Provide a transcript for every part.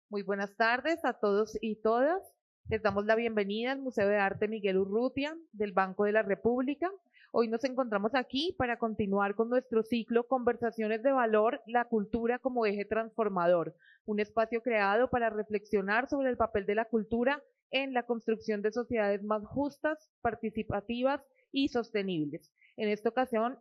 Muy buenas tardes a todos y todas. Les damos la bienvenida al Museo de Arte Miguel Urrutia del Banco de la República. Hoy nos encontramos aquí para continuar con nuestro ciclo Conversaciones de Valor, la cultura como eje transformador, un espacio creado para reflexionar sobre el papel de la cultura en la construcción de sociedades más justas, participativas y sostenibles. En esta ocasión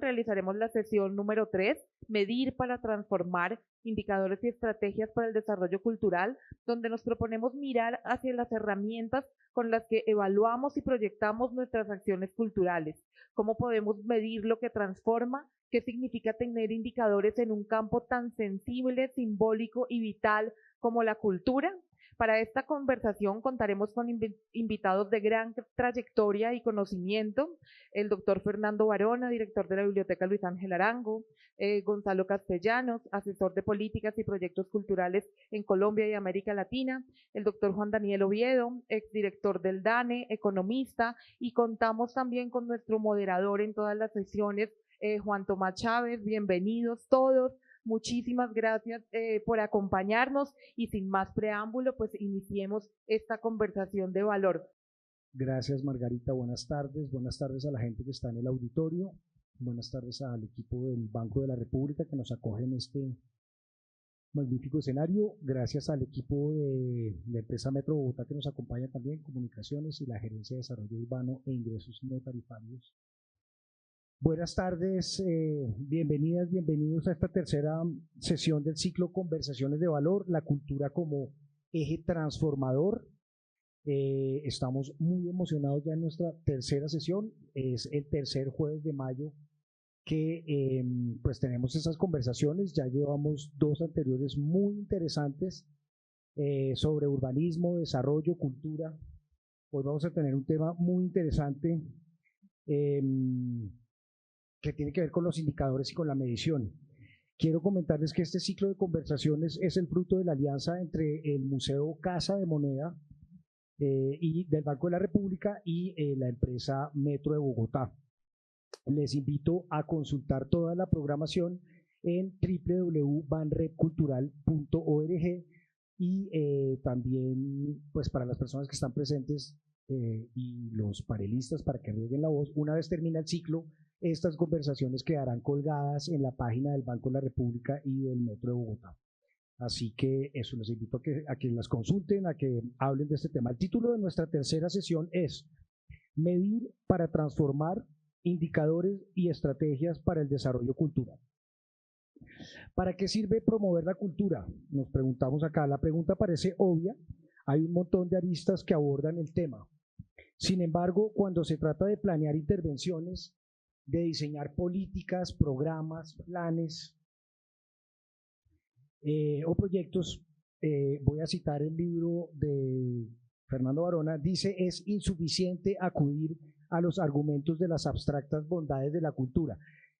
realizaremos la sesión número 3, Medir para transformar, indicadores y estrategias para el desarrollo cultural, donde nos proponemos mirar hacia las herramientas con las que evaluamos y proyectamos nuestras acciones culturales. ¿Cómo podemos medir lo que transforma? ¿Qué significa tener indicadores en un campo tan sensible, simbólico y vital como la cultura? Para esta conversación contaremos con invitados de gran trayectoria y conocimiento: el doctor Fernando Barona, director de la Biblioteca Luis Ángel Arango; Gonzalo Castellanos, asesor de políticas y proyectos culturales en Colombia y América Latina; el doctor Juan Daniel Oviedo, exdirector del DANE, economista; y contamos también con nuestro moderador en todas las sesiones, Juan Tomás Chávez. Bienvenidos todos. Muchísimas gracias por acompañarnos, y sin más preámbulo, pues iniciemos esta conversación de valor. Gracias, Margarita. Buenas tardes a la gente que está en el auditorio, buenas tardes al equipo del Banco de la República que nos acoge en este magnífico escenario, gracias al equipo de la empresa Metro Bogotá que nos acompaña también, Comunicaciones, y la Gerencia de Desarrollo Urbano e Ingresos No Tarifarios. Buenas tardes, bienvenidas, bienvenidos a esta tercera sesión del ciclo Conversaciones de Valor, la cultura como eje transformador. Estamos muy emocionados ya en nuestra tercera sesión. Es el tercer jueves de mayo que pues tenemos esas conversaciones. Ya llevamos dos anteriores muy interesantes sobre urbanismo, desarrollo, cultura. Hoy vamos a tener un tema muy interesante que tiene que ver con los indicadores y con la medición. Quiero comentarles que este ciclo de conversaciones es el fruto de la alianza entre el Museo Casa de Moneda y del Banco de la República y la empresa Metro de Bogotá. Les invito a consultar toda la programación en www.banrepcultural.org y también, pues, para las personas que están presentes y los panelistas, para que rieguen la voz, una vez termina el ciclo, estas conversaciones quedarán colgadas en la página del Banco de la República y del Metro de Bogotá. Así que eso, les invito a que las consulten, a que hablen de este tema. El título de nuestra tercera sesión es Medir para transformar, indicadores y estrategias para el desarrollo cultural. ¿Para qué sirve promover la cultura? Nos preguntamos acá. La pregunta parece obvia. Hay un montón de aristas que abordan el tema. Sin embargo, cuando se trata de planear intervenciones, de diseñar políticas, programas, planes o proyectos, voy a citar el libro de Fernando Barona, dice: es insuficiente acudir a los argumentos de las abstractas bondades de la cultura.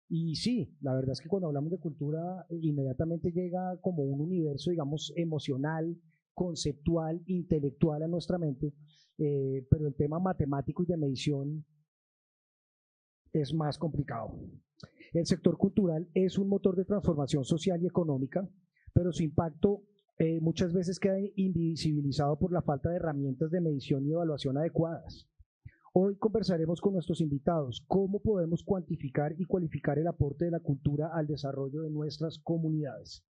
Y sí, la verdad es que cuando hablamos de cultura, inmediatamente llega como un universo, digamos, emocional, conceptual, intelectual a nuestra mente, pero el tema matemático y de medición es más complicado. El sector cultural es un motor de transformación social y económica, pero su impacto muchas veces queda invisibilizado por la falta de herramientas de medición y evaluación adecuadas. Hoy conversaremos con nuestros invitados cómo podemos cuantificar y cualificar el aporte de la cultura al desarrollo de nuestras comunidades.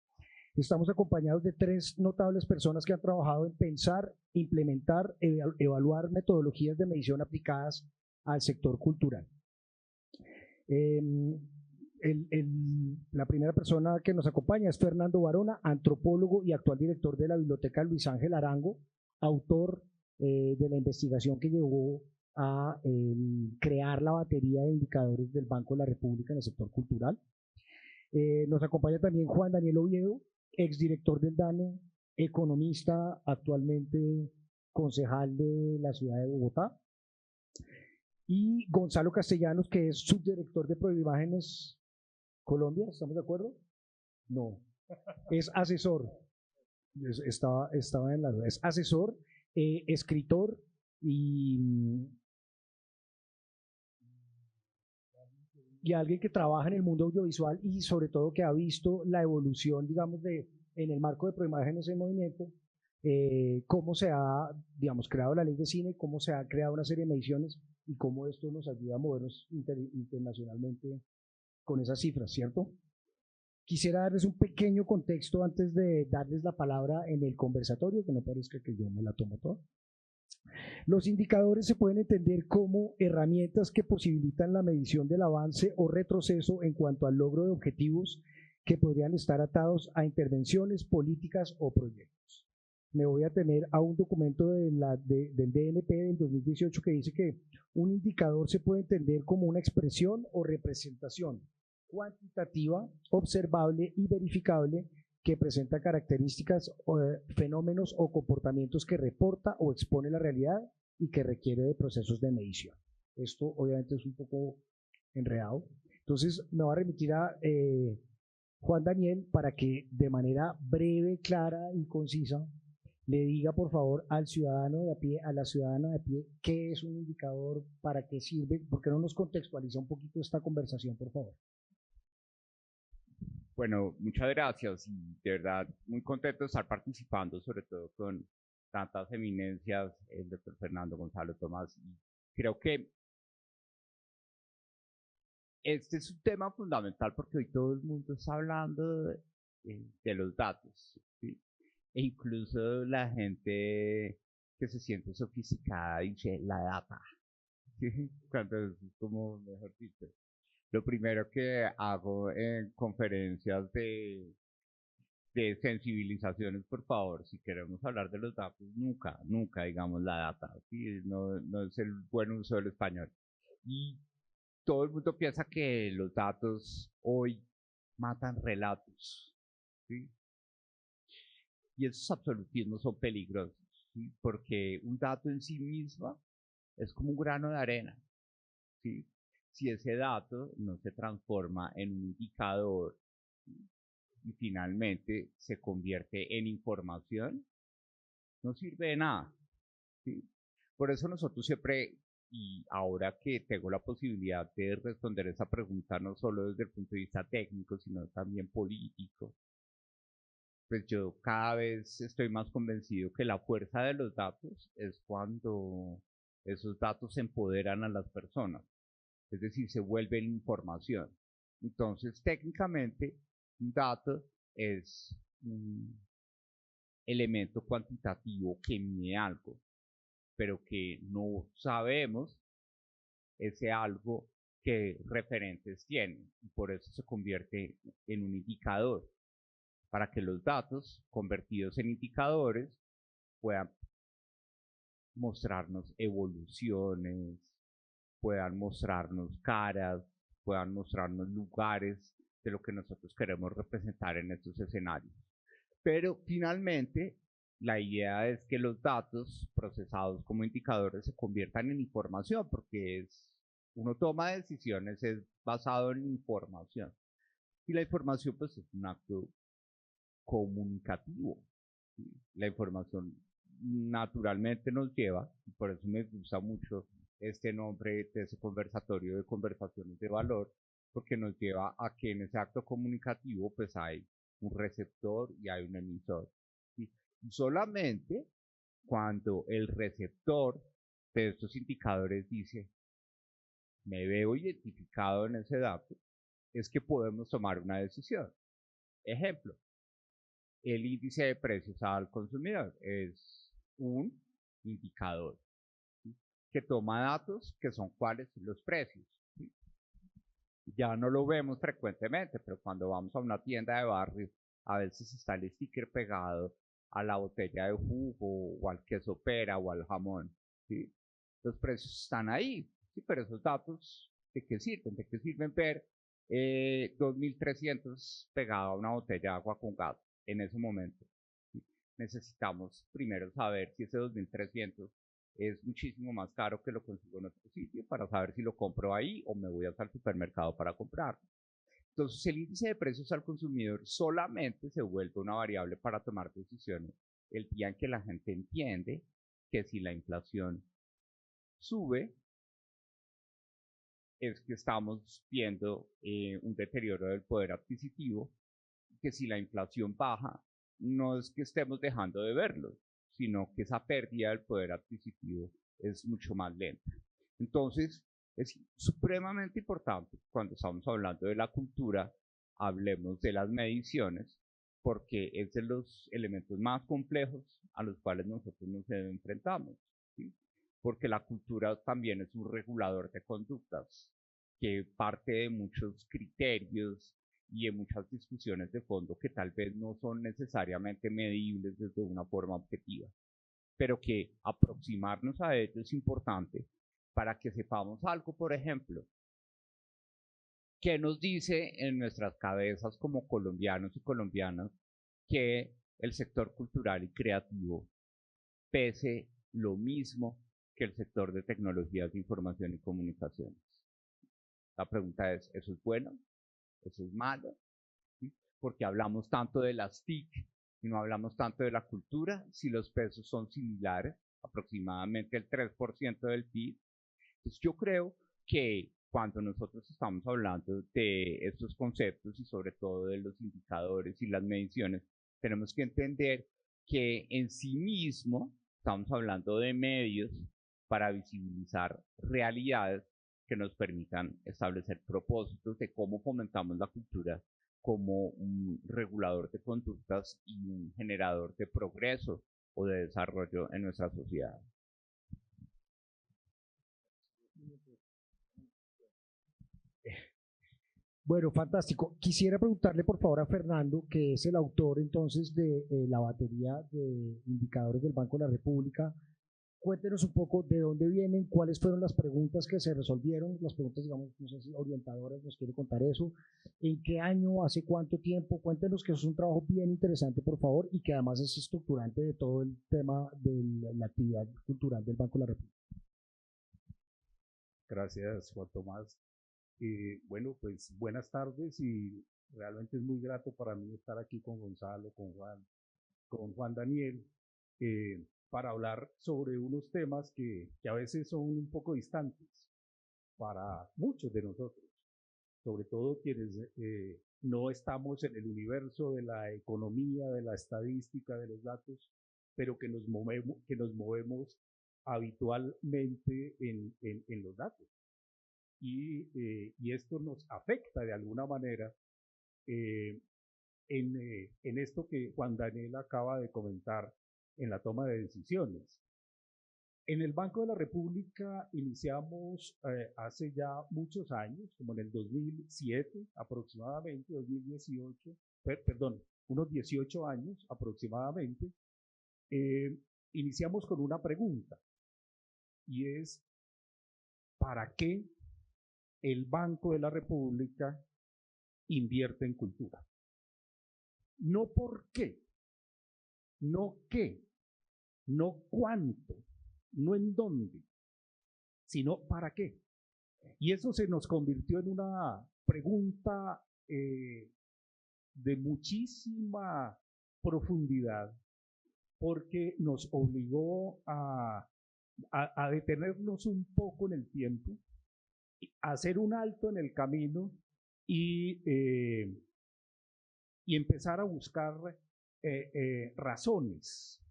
Estamos acompañados de tres notables personas que han trabajado en pensar, implementar, evaluar metodologías de medición aplicadas al sector cultural. La primera persona que nos acompaña es Fernando Barona, antropólogo y actual director de la Biblioteca Luis Ángel Arango, autor de la investigación que llevó a crear la batería de indicadores del Banco de la República en el sector cultural. Nos acompaña también Juan Daniel Oviedo, exdirector del DANE, economista, actualmente concejal de la ciudad de Bogotá. y Gonzalo Castellanos, que es subdirector de Proimágenes Colombia. ¿Estamos de acuerdo? No, es asesor. Estaba en la duda. Es asesor, escritor y alguien que trabaja en el mundo audiovisual y sobre todo que ha visto la evolución, digamos, en el marco de Proimágenes en Movimiento, cómo se ha, digamos, creado la ley de cine, cómo se ha creado una serie de mediciones y cómo esto nos ayuda a movernos internacionalmente con esas cifras, ¿cierto? Quisiera darles un pequeño contexto antes de darles la palabra en el conversatorio, que no parezca que yo me la tomo toda. Los indicadores se pueden entender como herramientas que posibilitan la medición del avance o retroceso en cuanto al logro de objetivos que podrían estar atados a intervenciones, políticas o proyectos. Me voy a tener a un documento del DNP del 2018 que dice que un indicador se puede entender como una expresión o representación cuantitativa, observable y verificable que presenta características, fenómenos o comportamientos que reporta o expone la realidad y que requiere de procesos de medición. Esto obviamente es un poco enredado. Entonces me voy a remitir a Juan Daniel para que de manera breve, clara y concisa le diga por favor al ciudadano de a pie, a la ciudadana de a pie, qué es un indicador, para qué sirve, por qué no nos contextualiza un poquito esta conversación, por favor. Bueno, muchas gracias y de verdad muy contento de estar participando, sobre todo con tantas eminencias, el doctor Fernando Gonzalo Tomás. Y creo que este es un tema fundamental porque hoy todo el mundo está hablando de los datos, ¿sí? E incluso la gente que se siente sofisticada dice la data, ¿sí? Cuando es como, mejor dicho, lo primero que hago en conferencias de sensibilizaciones, por favor, si queremos hablar de los datos, nunca digamos la data, ¿sí? No es el buen uso del español. Y todo el mundo piensa que los datos hoy matan relatos, ¿sí? Y esos absolutismos son peligrosos, ¿sí? Porque un dato en sí mismo es como un grano de arena, ¿sí? Si ese dato no se transforma en un indicador, ¿sí? Y finalmente se convierte en información, no sirve de nada, ¿sí? Por eso nosotros siempre, y ahora que tengo la posibilidad de responder esa pregunta no solo desde el punto de vista técnico, sino también político, pues yo cada vez estoy más convencido que la fuerza de los datos es cuando esos datos empoderan a las personas, es decir, se vuelven información. Entonces, técnicamente, un dato es un elemento cuantitativo que mide algo, pero que no sabemos ese algo que referentes tiene, y por eso se convierte en un indicador, para que los datos convertidos en indicadores puedan mostrarnos evoluciones, puedan mostrarnos caras, puedan mostrarnos lugares de lo que nosotros queremos representar en estos escenarios. Pero finalmente, la idea es que los datos procesados como indicadores se conviertan en información, porque uno toma decisiones es basado en información. Y la información pues es un acto comunicativo, ¿sí? La información naturalmente nos lleva, y por eso me gusta mucho este nombre de ese conversatorio de conversaciones de valor, porque nos lleva a que en ese acto comunicativo pues hay un receptor y hay un emisor, ¿sí? Y solamente cuando el receptor de estos indicadores dice, me veo identificado en ese dato, es que podemos tomar una decisión. Ejemplo, el índice de precios al consumidor es un indicador, ¿sí? Que toma datos que son cuáles los precios, ¿sí? Ya no lo vemos frecuentemente, pero cuando vamos a una tienda de barrio, a veces está el sticker pegado a la botella de jugo o al queso pera o al jamón, ¿sí? Los precios están ahí, ¿sí? Pero esos datos, ¿de qué sirven? ¿De qué sirven ver 2.300 pegado a una botella de agua con gas en ese momento? ¿Sí? Necesitamos primero saber si ese 2.300 es muchísimo más caro que lo consigo en otro sitio para saber si lo compro ahí o me voy hasta el supermercado para comprarlo. Entonces, el índice de precios al consumidor solamente se vuelve una variable para tomar decisiones el día en que la gente entiende que si la inflación sube, es que estamos viendo un deterioro del poder adquisitivo, que si la inflación baja, no es que estemos dejando de verlo, sino que esa pérdida del poder adquisitivo es mucho más lenta. Entonces, es supremamente importante cuando estamos hablando de la cultura, hablemos de las mediciones, porque es de los elementos más complejos a los cuales nosotros nos enfrentamos, ¿sí? Porque la cultura también es un regulador de conductas que parte de muchos criterios y de muchas discusiones de fondo que tal vez no son necesariamente medibles desde una forma objetiva, pero que aproximarnos a ello es importante para que sepamos algo. Por ejemplo, ¿qué nos dice en nuestras cabezas como colombianos y colombianas que el sector cultural y creativo pese lo mismo que el sector de tecnologías de información y comunicaciones? La pregunta es, ¿eso es bueno? ¿Eso es malo? ¿Sí? Porque hablamos tanto de las TIC y no hablamos tanto de la cultura, si los pesos son similares, aproximadamente el 3% del PIB. Entonces yo creo que cuando nosotros estamos hablando de estos conceptos y sobre todo de los indicadores y las mediciones, tenemos que entender que en sí mismo estamos hablando de medios para visibilizar realidades que nos permitan establecer propósitos de cómo fomentamos la cultura como un regulador de conductas y un generador de progreso o de desarrollo en nuestra sociedad. Bueno, fantástico. Quisiera preguntarle por favor a Fernando, que es el autor entonces de la batería de indicadores del Banco de la República. Cuéntenos un poco de dónde vienen, cuáles fueron las preguntas que se resolvieron, las preguntas, digamos, no sé si orientadoras, nos quiere contar eso, en qué año, hace cuánto tiempo. Cuéntenos, que eso es un trabajo bien interesante, por favor, y que además es estructurante de todo el tema de la actividad cultural del Banco de la República. Gracias, Juan Tomás. Bueno, pues buenas tardes, y realmente es muy grato para mí estar aquí con Gonzalo, con Juan Daniel, para hablar sobre unos temas que a veces son un poco distantes para muchos de nosotros, sobre todo quienes no estamos en el universo de la economía, de la estadística, de los datos, pero que nos movemos habitualmente en los datos. Y esto nos afecta de alguna manera en esto que Juan Daniel acaba de comentar, en la toma de decisiones. En el Banco de la República iniciamos hace ya muchos años, como en el 2007 aproximadamente, 2018, perdón, unos 18 años aproximadamente. Iniciamos con una pregunta, y es: ¿para qué el Banco de la República invierte en cultura? No por qué, no qué, no cuánto, no en dónde, sino para qué. Y eso se nos convirtió en una pregunta de muchísima profundidad, porque nos obligó a detenernos un poco en el tiempo, a hacer un alto en el camino y empezar a buscar razones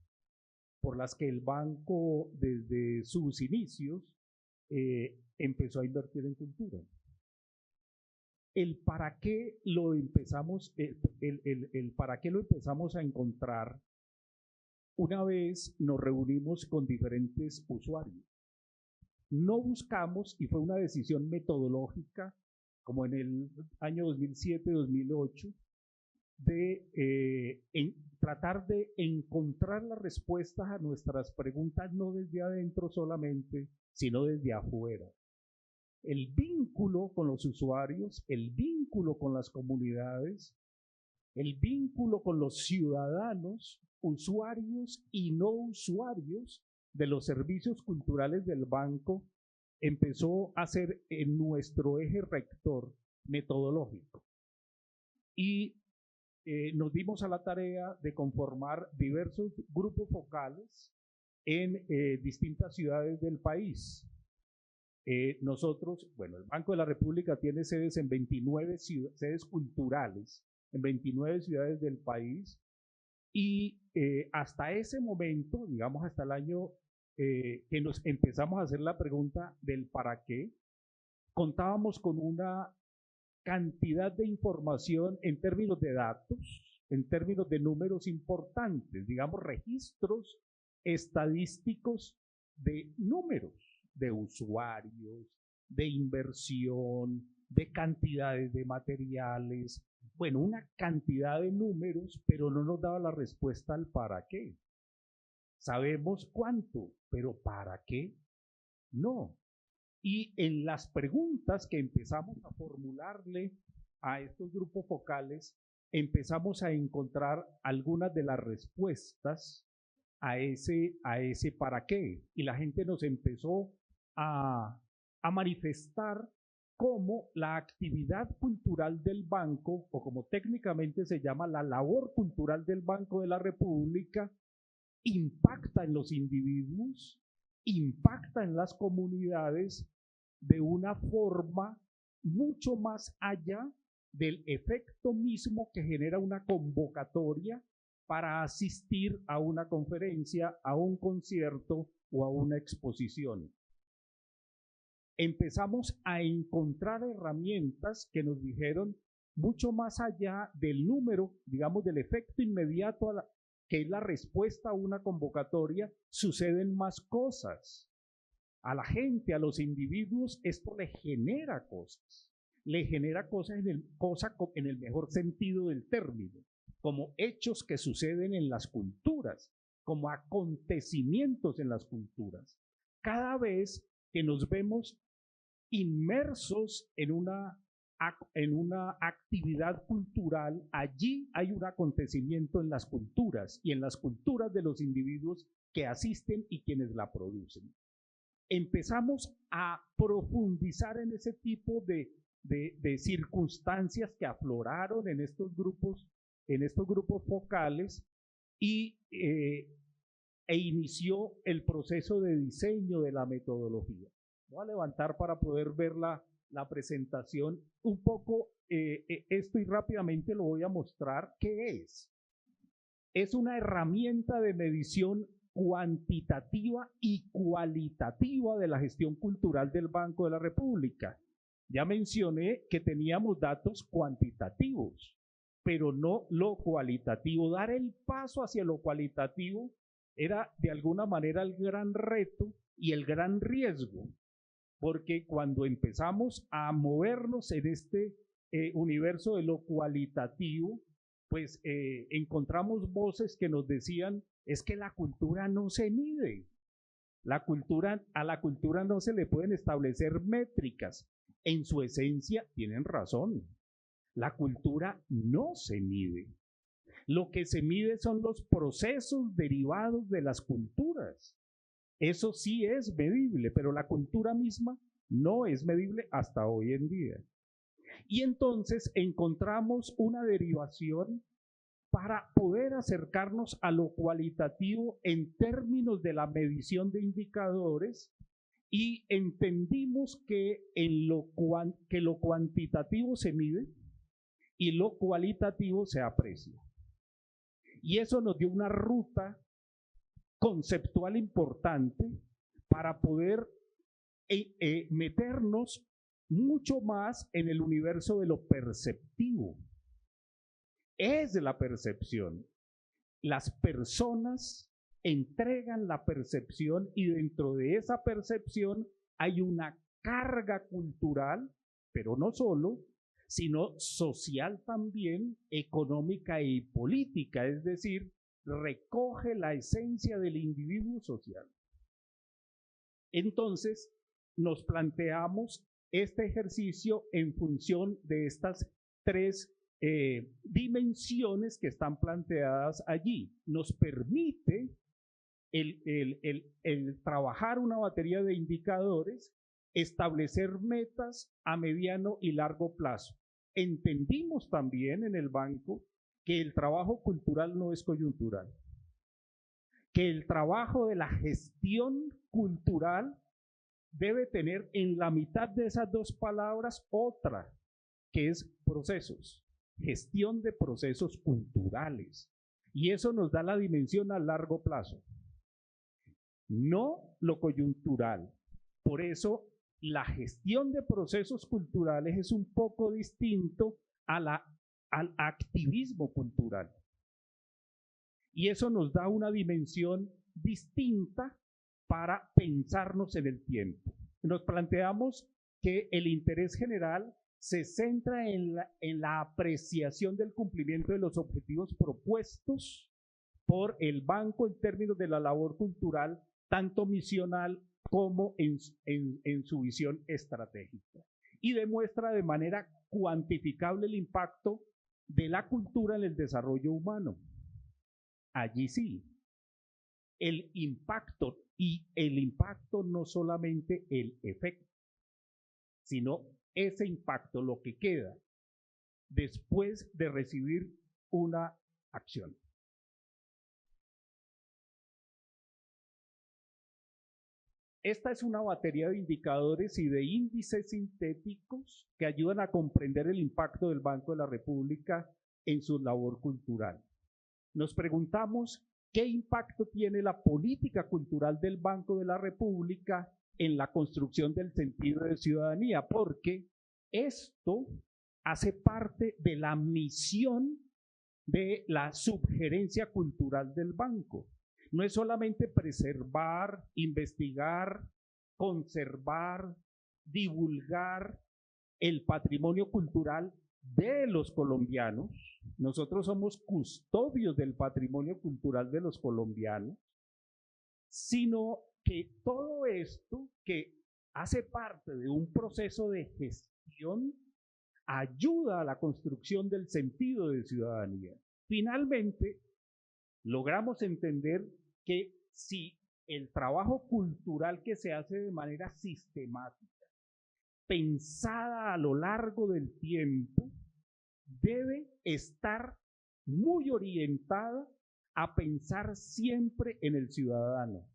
por las que el banco desde sus inicios empezó a invertir en cultura. El para qué lo empezamos, el para qué lo empezamos a encontrar una vez nos reunimos con diferentes usuarios. No buscamos, y fue una decisión metodológica, como en el año 2007-2008, de tratar de encontrar las respuestas a nuestras preguntas no desde adentro solamente, sino desde afuera. El vínculo con los usuarios, el vínculo con las comunidades, el vínculo con los ciudadanos, usuarios y no usuarios, de los servicios culturales del banco empezó a ser en nuestro eje rector metodológico. Y nos dimos a la tarea de conformar diversos grupos focales en distintas ciudades del país. Nosotros, bueno, el Banco de la República tiene sedes en 29 sedes culturales, en 29 ciudades del país, y hasta ese momento, digamos hasta el año que nos empezamos a hacer la pregunta del para qué, contábamos con una cantidad de información en términos de datos, en términos de números importantes, digamos registros estadísticos de números, de usuarios, de inversión, de cantidades de materiales, bueno, una cantidad de números, pero no nos daba la respuesta al para qué. Sabemos cuánto, pero ¿para qué? No. Y en las preguntas que empezamos a formularle a estos grupos focales, empezamos a encontrar algunas de las respuestas a ese para qué. Y la gente nos empezó a manifestar cómo la actividad cultural del banco, o como técnicamente se llama la labor cultural del Banco de la República, impacta en los individuos, impacta en las comunidades de una forma mucho más allá del efecto mismo que genera una convocatoria para asistir a una conferencia, a un concierto o a una exposición. Empezamos a encontrar herramientas que nos dijeron mucho más allá del número, digamos, del efecto inmediato que es la respuesta a una convocatoria, suceden más cosas. A la gente, a los individuos, esto le genera cosas. Le genera cosas en el mejor sentido del término, como hechos que suceden en las culturas, como acontecimientos en las culturas. Cada vez que nos vemos inmersos en una actividad cultural, allí hay un acontecimiento en las culturas y en las culturas de los individuos que asisten y quienes la producen. Empezamos a profundizar en ese tipo de circunstancias que afloraron en estos grupos focales e inició el proceso de diseño de la metodología. Voy a levantar para poder ver la presentación un poco esto y rápidamente lo voy a mostrar. ¿Qué es? Es una herramienta de medición cuantitativa y cualitativa de la gestión cultural del Banco de la República. Ya mencioné que teníamos datos cuantitativos, pero no lo cualitativo. Dar el paso hacia lo cualitativo era de alguna manera el gran reto y el gran riesgo, porque cuando empezamos a movernos en este universo de lo cualitativo, pues encontramos voces que nos decían, es que la cultura no se mide. A la cultura no se le pueden establecer métricas. En su esencia tienen razón. La cultura no se mide. Lo que se mide son los procesos derivados de las culturas. Eso sí es medible, pero la cultura misma no es medible hasta hoy en día. Y entonces encontramos una derivación para poder acercarnos a lo cualitativo en términos de la medición de indicadores, y entendimos que lo cuantitativo se mide y lo cualitativo se aprecia. Y eso nos dio una ruta conceptual importante para poder meternos mucho más en el universo de lo perceptivo. Es la percepción. Las personas entregan la percepción y dentro de esa percepción hay una carga cultural, pero no solo, sino social también, económica y política, es decir, recoge la esencia del individuo social. Entonces, nos planteamos este ejercicio en función de estas tres dimensiones que están planteadas allí. Nos permite el trabajar una batería de indicadores, establecer metas a mediano y largo plazo. Entendimos también en el banco que el trabajo cultural no es coyuntural, que el trabajo de la gestión cultural debe tener en la mitad de esas dos palabras otra, que es procesos, gestión de procesos culturales. Y eso nos da la dimensión a largo plazo, no lo coyuntural. Por eso la gestión de procesos culturales es un poco distinto al activismo cultural. Y eso nos da una dimensión distinta para pensarnos en el tiempo. Nos planteamos que el interés general se centra en la apreciación del cumplimiento de los objetivos propuestos por el banco en términos de la labor cultural, tanto misional como en su visión estratégica. Y demuestra de manera cuantificable el impacto de la cultura en el desarrollo humano. Allí sí, el impacto, y el impacto no solamente el efecto, sino ese impacto, lo que queda después de recibir una acción. Esta es una batería de indicadores y de índices sintéticos que ayudan a comprender el impacto del Banco de la República en su labor cultural. Nos preguntamos qué impacto tiene la política cultural del Banco de la República en la construcción del sentido de ciudadanía, porque esto hace parte de la misión de la subgerencia cultural del banco. No es solamente preservar, investigar, conservar, divulgar el patrimonio cultural de los colombianos. Nosotros somos custodios del patrimonio cultural de los colombianos, sino que todo esto que hace parte de un proceso de gestión ayuda a la construcción del sentido de ciudadanía. Finalmente, logramos entender que si el trabajo cultural que se hace de manera sistemática, pensada a lo largo del tiempo, debe estar muy orientada a pensar siempre en el ciudadano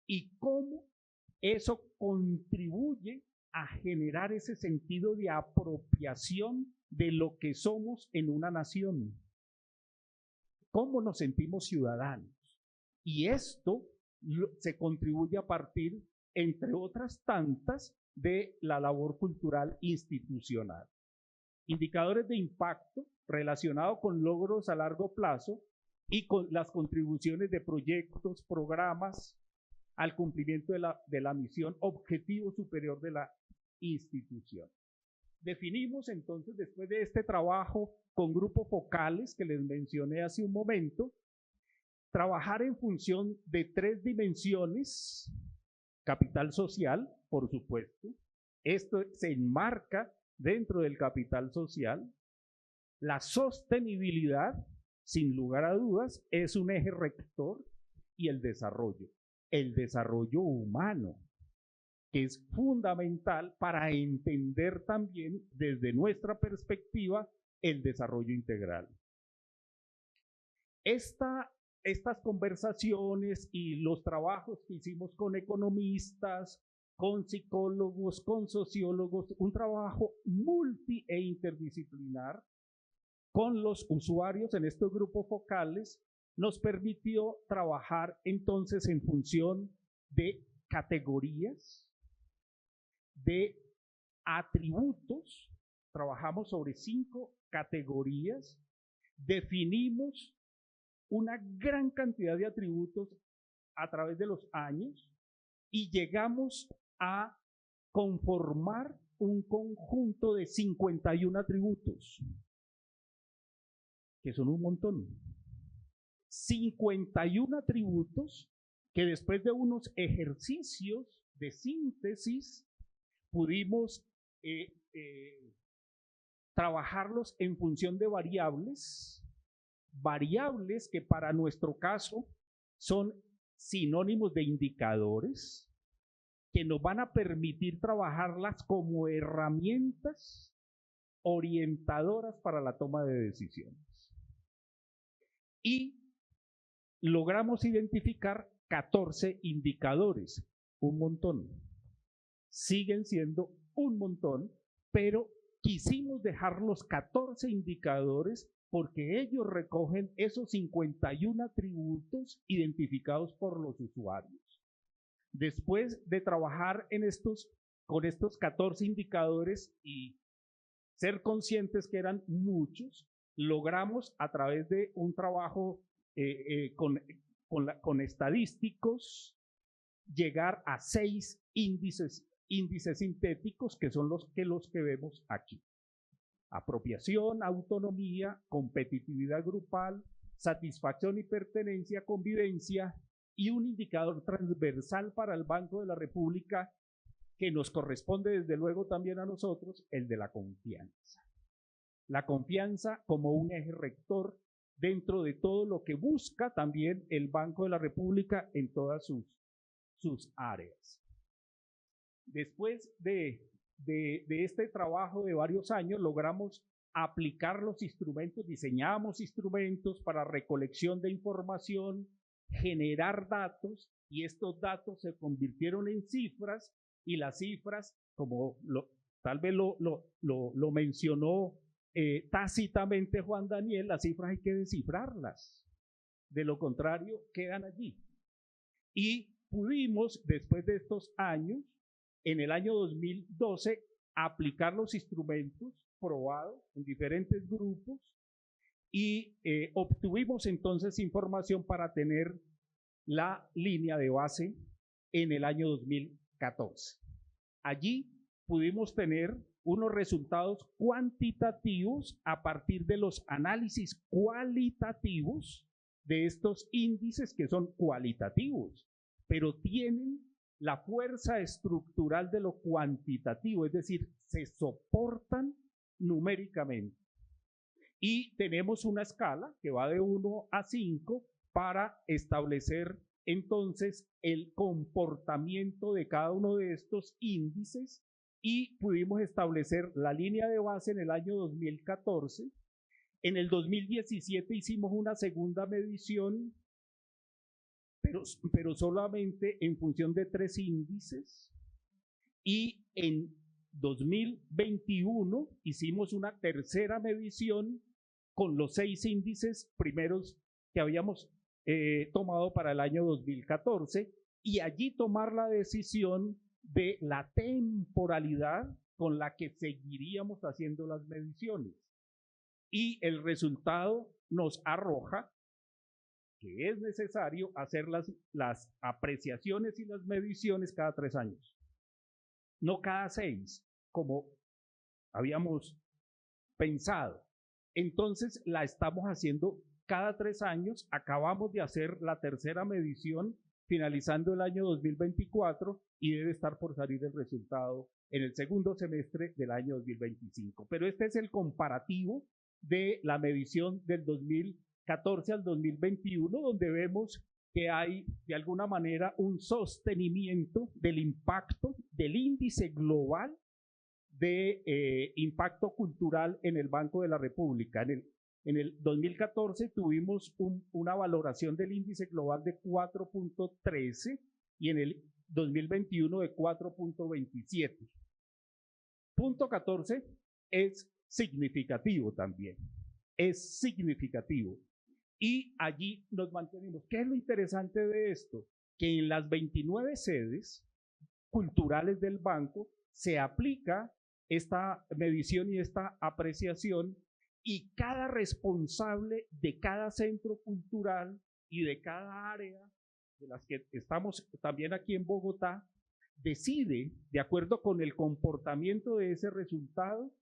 y cómo eso contribuye a generar ese sentido de apropiación de lo que somos en una nación. ¿Cómo nos sentimos ciudadanos? Y esto se contribuye a partir, entre otras tantas, de la labor cultural institucional. Indicadores de impacto relacionados con logros a largo plazo y con las contribuciones de proyectos, programas al cumplimiento de la misión objetivo superior de la institución. Definimos entonces, después de este trabajo con grupos focales que les mencioné hace un momento, trabajar en función de 3 dimensiones: capital social, por supuesto, esto se enmarca dentro del capital social; la sostenibilidad, sin lugar a dudas, es un eje rector; y el desarrollo humano, que es fundamental para entender también desde nuestra perspectiva el desarrollo integral. Estas conversaciones y los trabajos que hicimos con economistas, con psicólogos, con sociólogos, un trabajo multi e interdisciplinar con los usuarios en estos grupos focales, nos permitió trabajar entonces en función de categorías, de atributos. Trabajamos sobre 5 categorías, definimos una gran cantidad de atributos a través de los años y llegamos a conformar un conjunto de 51 atributos, que son un montón. 51 atributos que después de unos ejercicios de síntesis pudimos trabajarlos en función de variables que para nuestro caso son sinónimos de indicadores que nos van a permitir trabajarlas como herramientas orientadoras para la toma de decisiones. Y logramos identificar 14 indicadores, un montón. Siguen siendo un montón, pero quisimos dejar los 14 indicadores porque ellos recogen esos 51 atributos identificados por los usuarios. Después de trabajar con estos 14 indicadores y ser conscientes que eran muchos, logramos a través de un trabajo con estadísticos llegar a 6 índices sintéticos que son los que vemos aquí. Apropiación, autonomía, competitividad grupal, satisfacción y pertenencia, convivencia y un indicador transversal para el Banco de la República que nos corresponde desde luego también a nosotros, el de la confianza. La confianza como un eje rector dentro de todo lo que busca también el Banco de la República en todas sus áreas. Después de este trabajo de varios años, logramos aplicar los instrumentos, diseñamos instrumentos para recolección de información, generar datos, y estos datos se convirtieron en cifras, y las cifras, como tal vez lo mencionó tácitamente Juan Daniel, las cifras hay que descifrarlas, de lo contrario quedan allí. Y pudimos, después de estos años, en el año 2012, aplicar los instrumentos probados en diferentes grupos y obtuvimos entonces información para tener la línea de base en el año 2014. Allí pudimos tener unos resultados cuantitativos a partir de los análisis cualitativos de estos índices que son cualitativos, pero tienen la fuerza estructural de lo cuantitativo, es decir, se soportan numéricamente. Y tenemos una escala que va de 1 a 5 para establecer entonces el comportamiento de cada uno de estos índices, y pudimos establecer la línea de base en el año 2014. En el 2017 hicimos una segunda medición, pero solamente en función de 3 índices, y en 2021 hicimos una tercera medición con los 6 índices primeros que habíamos tomado para el año 2014, y allí tomar la decisión de la temporalidad con la que seguiríamos haciendo las mediciones. Y el resultado nos arroja que es necesario hacer las apreciaciones y las mediciones cada 3 años, no cada 6, como habíamos pensado. Entonces la estamos haciendo cada 3 años. Acabamos de hacer la tercera medición finalizando el año 2024 y debe estar por salir el resultado en el segundo semestre del año 2025. Pero este es el comparativo de la medición del 2014 al 2021, donde vemos que hay de alguna manera un sostenimiento del impacto del índice global de impacto cultural en el Banco de la República. En el 2014 tuvimos una valoración del índice global de 4.13 y en el 2021 de 4.27. Punto 14 es significativo también, es significativo. Y allí nos mantenemos. ¿Qué es lo interesante de esto? Que en las 29 sedes culturales del banco se aplica esta medición y esta apreciación, y cada responsable de cada centro cultural y de cada área de las que estamos también aquí en Bogotá decide, de acuerdo con el comportamiento de ese resultado,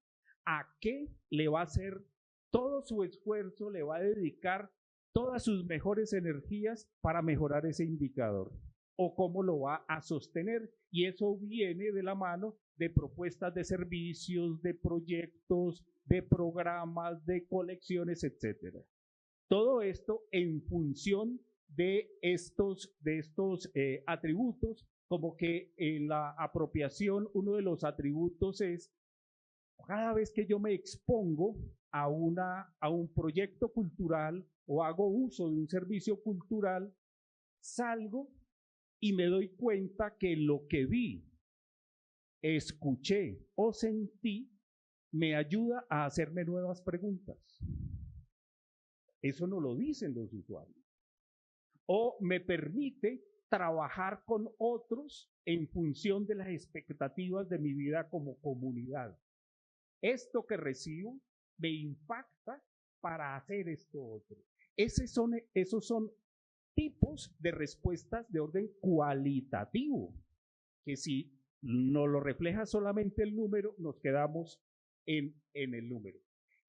a qué le va a hacer todo su esfuerzo, le va a dedicar todas sus mejores energías para mejorar ese indicador, o cómo lo va a sostener. Y eso viene de la mano de propuestas de servicios, de proyectos, de programas, de colecciones, etcétera. Todo esto en función de estos atributos, como que en la apropiación uno de los atributos es, cada vez que yo me expongo a un proyecto cultural o hago uso de un servicio cultural, salgo y me doy cuenta que lo que vi, escuché o sentí me ayuda a hacerme nuevas preguntas. Eso no lo dicen los usuarios. O me permite trabajar con otros en función de las expectativas de mi vida como comunidad. Esto que recibo me impacta para hacer esto otro. Esos son tipos de respuestas de orden cualitativo, que si no lo refleja solamente el número, nos quedamos en el número.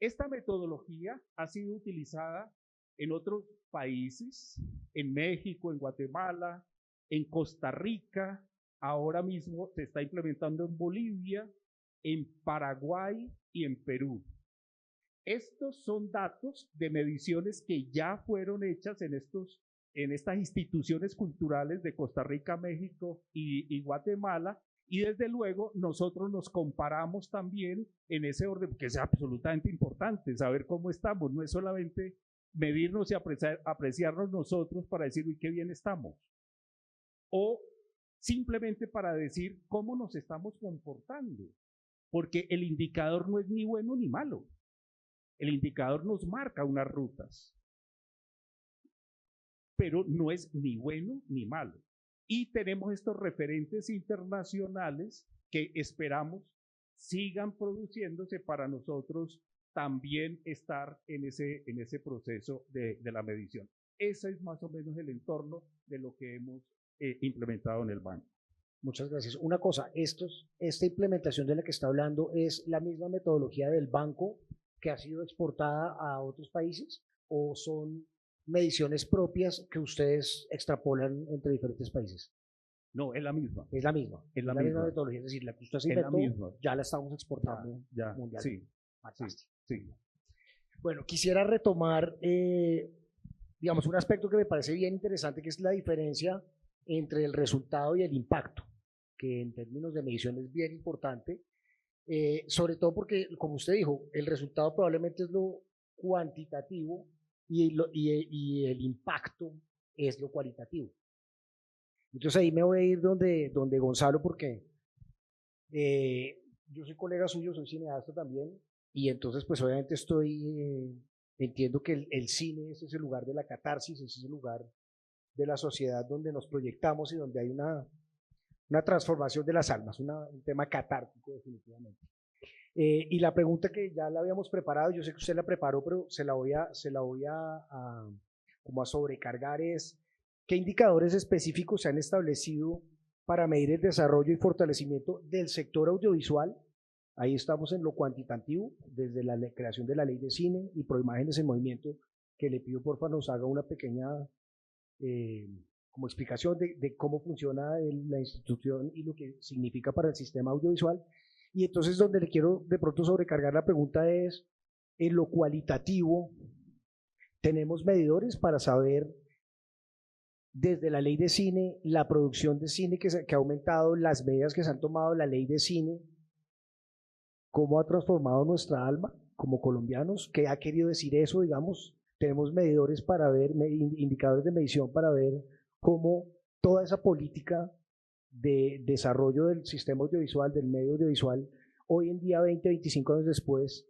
Esta metodología ha sido utilizada en otros países, en México, en Guatemala, en Costa Rica, ahora mismo se está implementando en Bolivia, en Paraguay y en Perú. Estos son datos de mediciones que ya fueron hechas en estas instituciones culturales de Costa Rica, México y Guatemala, y desde luego nosotros nos comparamos también en ese orden, que es absolutamente importante saber cómo estamos, no es solamente medirnos y apreciarnos nosotros para decir, uy, qué bien estamos, o simplemente para decir cómo nos estamos comportando, porque el indicador no es ni bueno ni malo, el indicador nos marca unas rutas, pero no es ni bueno ni malo. Y tenemos estos referentes internacionales que esperamos sigan produciéndose para nosotros también estar en ese proceso de la medición. Ese es más o menos el entorno de lo que hemos implementado en el banco. Muchas gracias. Una cosa, esta implementación de la que está hablando es la misma metodología del banco que ha sido exportada a otros países, o son mediciones propias que ustedes extrapolan entre diferentes países? No, es la misma. Es la misma. Es la misma metodología, es decir, la que usted se inventó, ya la estamos exportando mundialmente. Sí, fantástico. Sí. Bueno, quisiera retomar, digamos, un aspecto que me parece bien interesante, que es la diferencia entre el resultado y el impacto, que en términos de medición es bien importante, sobre todo porque, como usted dijo, el resultado probablemente es lo cuantitativo y el impacto es lo cualitativo. Entonces ahí me voy a ir donde Gonzalo, porque yo soy colega suyo, soy cineasta también, y entonces pues obviamente entiendo que el cine es ese lugar de la catarsis, es ese lugar de la sociedad donde nos proyectamos y donde hay una transformación de las almas, un tema catártico definitivamente. Y la pregunta que ya la habíamos preparado, yo sé que usted la preparó, pero se la voy a sobrecargar, es ¿qué indicadores específicos se han establecido para medir el desarrollo y fortalecimiento del sector audiovisual? Ahí estamos en lo cuantitativo, desde la creación de la ley de cine y Proimágenes en Movimiento, que le pido porfa nos haga una pequeña como explicación de cómo funciona la institución y lo que significa para el sistema audiovisual. Y entonces donde le quiero de pronto sobrecargar la pregunta es, en lo cualitativo, ¿tenemos medidores para saber desde la ley de cine, la producción de cine que ha aumentado, las medidas que se han tomado, la ley de cine, cómo ha transformado nuestra alma como colombianos? ¿Qué ha querido decir eso? Digamos, tenemos medidores para ver, indicadores de medición para ver cómo toda esa política de desarrollo del sistema audiovisual, del medio audiovisual, hoy en día, 20, 25 años después,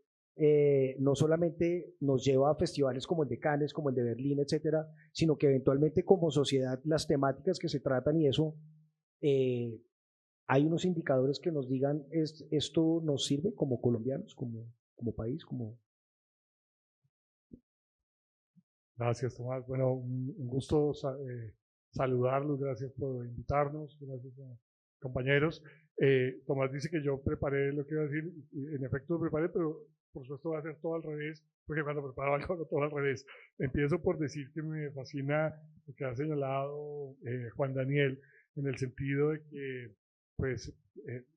no solamente nos lleva a festivales como el de Cannes, como el de Berlín, etcétera, sino que eventualmente como sociedad las temáticas que se tratan y eso, hay unos indicadores que nos digan esto nos sirve como colombianos, como país, como... Gracias, Tomás. Bueno, un gusto saludarlos, gracias por invitarnos, gracias compañeros. Tomás dice que yo preparé lo que iba a decir, en efecto lo preparé, pero por supuesto voy a hacer todo al revés, porque cuando preparo algo hago todo al revés. Empiezo por decir que me fascina lo que ha señalado Juan Daniel, en el sentido de que pues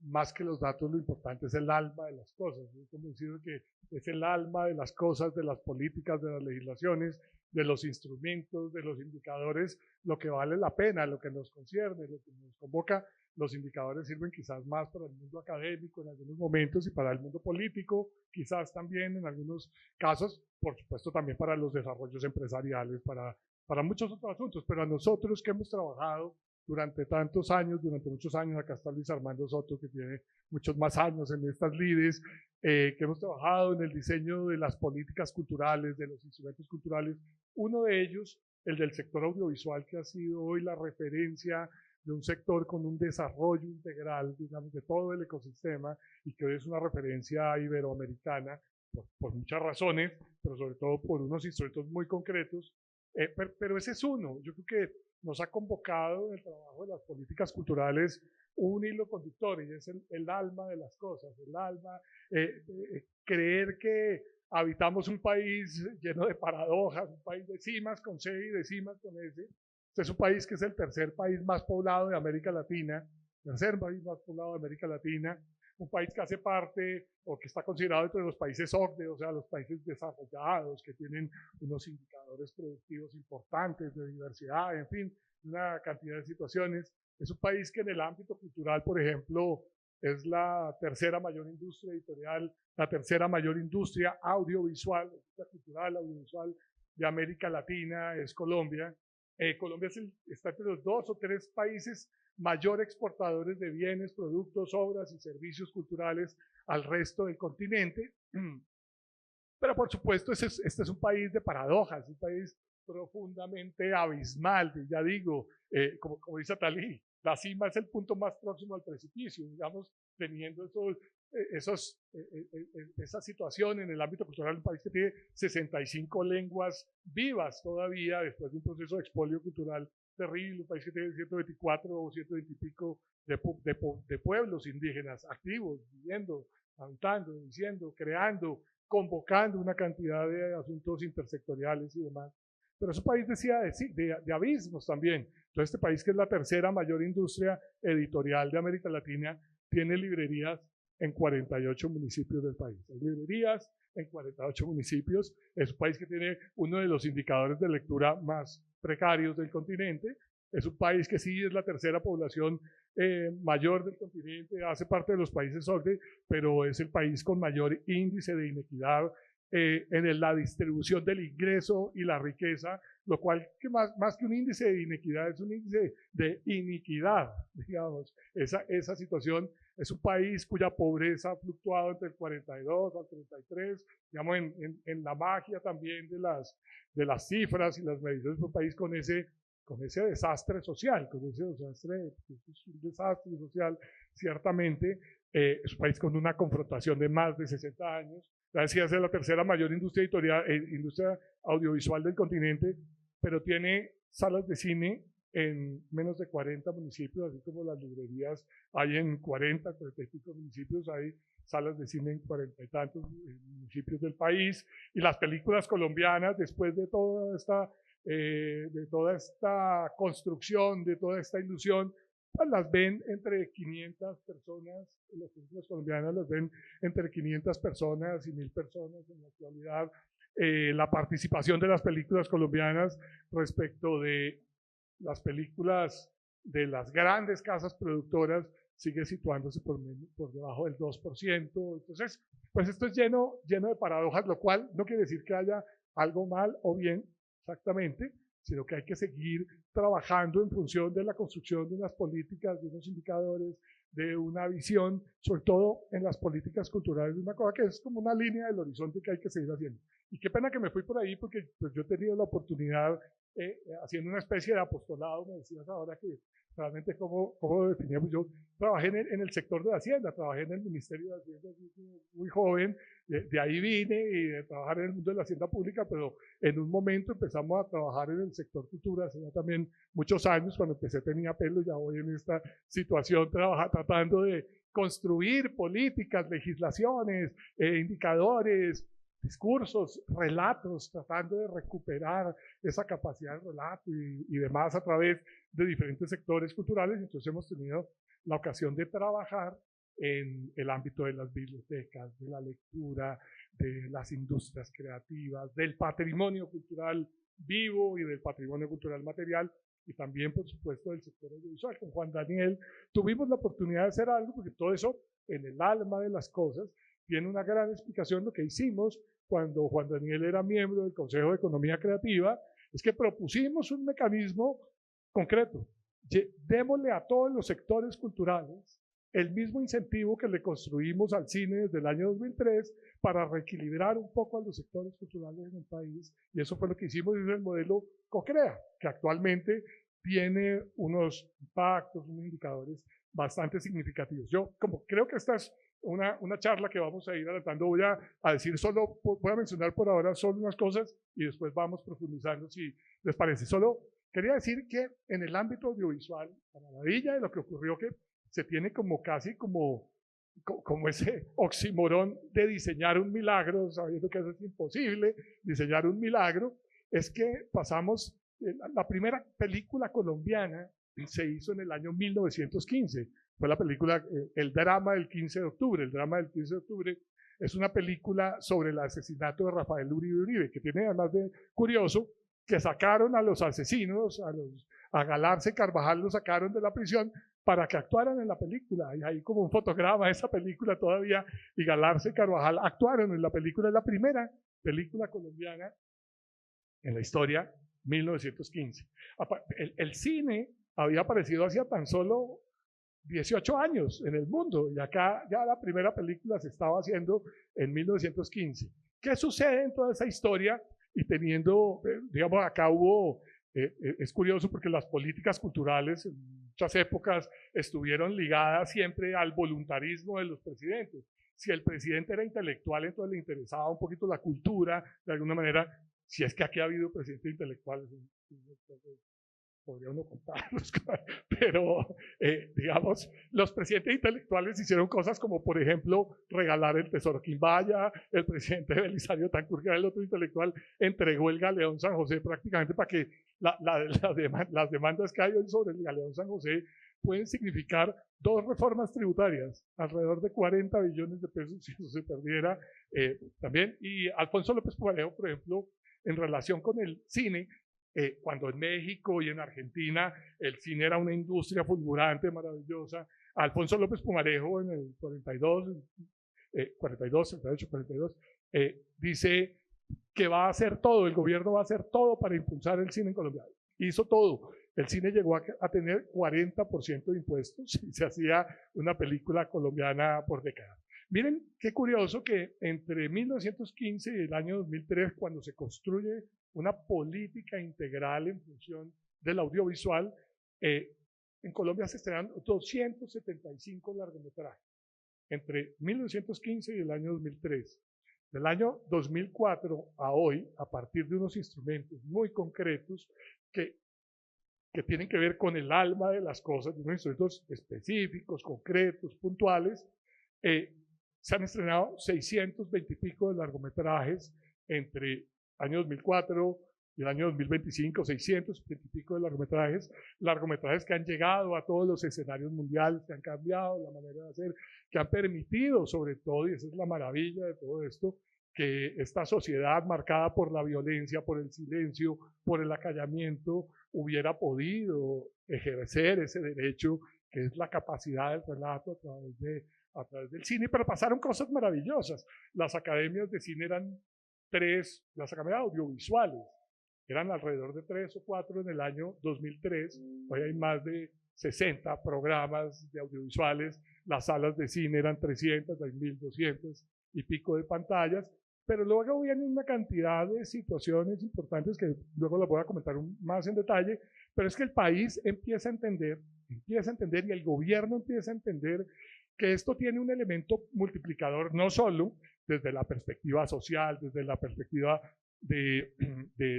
más que los datos, lo importante es el alma de las cosas. Estoy convencido de que es el alma de las cosas, de las políticas, de las legislaciones, de los instrumentos, de los indicadores, lo que vale la pena, lo que nos concierne, lo que nos convoca. Los indicadores sirven quizás más para el mundo académico en algunos momentos y para el mundo político, quizás también en algunos casos, por supuesto también para los desarrollos empresariales, para muchos otros asuntos, pero a nosotros que hemos trabajado durante muchos años, acá está Luis Armando Soto, que tiene muchos más años en estas lides, que hemos trabajado en el diseño de las políticas culturales, de los instrumentos culturales, uno de ellos, el del sector audiovisual, que ha sido hoy la referencia de un sector con un desarrollo integral, digamos, de todo el ecosistema, y que hoy es una referencia iberoamericana, por muchas razones, pero sobre todo por unos instrumentos muy concretos, pero ese es uno. Yo creo que nos ha convocado en el trabajo de las políticas culturales un hilo conductor, y es el alma de las cosas, el alma, creer que habitamos un país lleno de paradojas, un país de cimas con C y de cimas con S. Este es un país que es el tercer país más poblado de América Latina, un país que hace parte o que está considerado entre los países OCDE, o sea, los países desarrollados, que tienen unos indicadores productivos importantes de diversidad, en fin, una cantidad de situaciones. Es un país que en el ámbito cultural, por ejemplo, es la tercera mayor industria editorial, la tercera mayor industria audiovisual, cultural, audiovisual de América Latina, es Colombia. Colombia está entre los 2 o 3 países mayor exportadores de bienes, productos, obras y servicios culturales al resto del continente. Pero por supuesto, este es un país de paradojas, un país profundamente abismal. Y ya digo, como dice Atalí, la cima es el punto más próximo al precipicio, digamos, teniendo esa situación en el ámbito cultural, un país que tiene 65 lenguas vivas todavía después de un proceso de expolio cultural terrible, un país que tiene 124 o 120 y pico de pueblos indígenas activos, viviendo, habitando, diciendo, creando, convocando una cantidad de asuntos intersectoriales y demás. Pero es un país, decía, de abismos también. Entonces, este país, que es la tercera mayor industria editorial de América Latina, tiene librerías en 48 municipios del país. Hay librerías en 48 municipios. Es un país que tiene uno de los indicadores de lectura más precarios del continente. Es un país que sí es la tercera población mayor del continente, hace parte de los países OCDE, pero es el país con mayor índice de inequidad en la distribución del ingreso y la riqueza, lo cual, que más que un índice de inequidad, es un índice de iniquidad, digamos. Esa situación es un país cuya pobreza ha fluctuado entre el 42 al 33, digamos, en la magia también de las cifras y las mediciones. Es un país con ese desastre social, es un desastre social, ciertamente. Es un país con una confrontación de más de 60 años. La decía, es la tercera mayor industria audiovisual del continente, pero tiene salas de cine en menos de 40 municipios, así como las librerías hay en 40 y pico municipios, hay salas de cine en 40 y tantos municipios del país, y las películas colombianas, después de toda esta construcción, de toda esta ilusión, pues las ven entre 500 personas, las películas colombianas las ven entre 500 personas y 1000 personas en la actualidad. La participación de las películas colombianas respecto de las películas de las grandes casas productoras sigue situándose por debajo del 2%. Entonces, pues esto es lleno de paradojas, lo cual no quiere decir que haya algo mal o bien, exactamente, sino que hay que seguir trabajando en función de la construcción de unas políticas, de unos indicadores, de una visión, sobre todo en las políticas culturales, de una cosa que es como una línea del horizonte que hay que seguir haciendo. Y qué pena que me fui por ahí, porque pues, yo he tenido la oportunidad, haciendo una especie de apostolado, me decías ahora que realmente cómo definíamos. Yo trabajé en el sector de Hacienda, trabajé en el Ministerio de Hacienda muy joven, de ahí vine y de trabajar en el mundo de la hacienda pública, pero en un momento empezamos a trabajar en el sector cultura, hace ya también muchos años. Cuando empecé tenía pelo, ya voy en esta situación tratando de construir políticas, legislaciones, indicadores, discursos, relatos, tratando de recuperar esa capacidad de relato y demás a través de diferentes sectores culturales. Entonces hemos tenido la ocasión de trabajar en el ámbito de las bibliotecas, de la lectura, de las industrias creativas, del patrimonio cultural vivo y del patrimonio cultural material, y también, por supuesto, del sector audiovisual. Con Juan Daniel tuvimos la oportunidad de hacer algo, porque todo eso, en el alma de las cosas, tiene una gran explicación. Lo que hicimos cuando Juan Daniel era miembro del Consejo de Economía Creativa es que propusimos un mecanismo concreto. Démosle a todos los sectores culturales el mismo incentivo que le construimos al cine desde el año 2003 para reequilibrar un poco a los sectores culturales en el país, y eso fue lo que hicimos desde el modelo CoCrea, que actualmente tiene unos impactos, unos indicadores bastante significativos. Yo, como creo que esta es una charla que vamos a ir adelantando, voy a decir voy a mencionar por ahora solo unas cosas y después vamos profundizando si les parece. Solo quería decir que en el ámbito audiovisual, la maravilla de lo que ocurrió, que se tiene como casi como ese oxímoron de diseñar un milagro, sabiendo que eso es imposible, diseñar un milagro, es que pasamos, la primera película colombiana se hizo en el año 1915, fue la película El drama del 15 de octubre, el drama del 15 de octubre es una película sobre el asesinato de Rafael Uribe, que tiene además de curioso que sacaron a los asesinos, a Galarza y Carvajal los sacaron de la prisión para que actuaran en la película. Hay ahí como un fotograma de esa película todavía, y Galarza y Carvajal actuaron en la película. Es la primera película colombiana en la historia, 1915. El cine había aparecido hacía tan solo 18 años en el mundo, y acá ya la primera película se estaba haciendo en 1915. ¿Qué sucede en toda esa historia? Y teniendo, digamos, acá hubo, es curioso porque las políticas culturales en muchas épocas estuvieron ligadas siempre al voluntarismo de los presidentes. Si el presidente era intelectual, entonces le interesaba un poquito la cultura, de alguna manera. Si es que aquí ha habido presidentes intelectuales, podría uno contarlos, pero digamos, los presidentes intelectuales hicieron cosas como, por ejemplo, regalar el Tesoro Quimbaya. El presidente Belisario Tancur, que era el otro intelectual, entregó el Galeón San José prácticamente para que las demandas que hay hoy sobre el Galeón San José pueden significar 2 reformas tributarias, alrededor de 40 billones de pesos si eso se perdiera también. Y Alfonso López Pumarejo, por ejemplo, en relación con el cine, cuando en México y en Argentina el cine era una industria fulgurante, maravillosa, Alfonso López Pumarejo en el 42, dice que va a hacer todo, el gobierno va a hacer todo para impulsar el cine en Colombia. Hizo todo. El cine llegó a tener 40% de impuestos y se hacía una película colombiana por década. Miren qué curioso que entre 1915 y el año 2003, cuando se construye una política integral en función del audiovisual, en Colombia se estrenan 275 largometrajes entre 1915 y el año 2003. Del año 2004 a hoy, a partir de unos instrumentos muy concretos que tienen que ver con el alma de las cosas, de unos instrumentos específicos, concretos, puntuales, se han estrenado 620 y pico de largometrajes entre año 2004 y el año 2025, 620 y pico de largometrajes que han llegado a todos los escenarios mundiales, que han cambiado la manera de hacer, que han permitido sobre todo, y esa es la maravilla de todo esto, que esta sociedad marcada por la violencia, por el silencio, por el acallamiento, hubiera podido ejercer ese derecho que es la capacidad del relato a través del cine. Pero pasaron cosas maravillosas. Las academias de cine eran 3, las academias audiovisuales eran alrededor de 3 o 4 en el año 2003. Hoy hay más de 60 programas de audiovisuales. Las salas de cine eran 300, hay 1200 y pico de pantallas. Pero luego viene una cantidad de situaciones importantes que luego las voy a comentar más en detalle, pero es que el país empieza a entender y el gobierno empieza a entender que esto tiene un elemento multiplicador, no solo desde la perspectiva social, desde la perspectiva de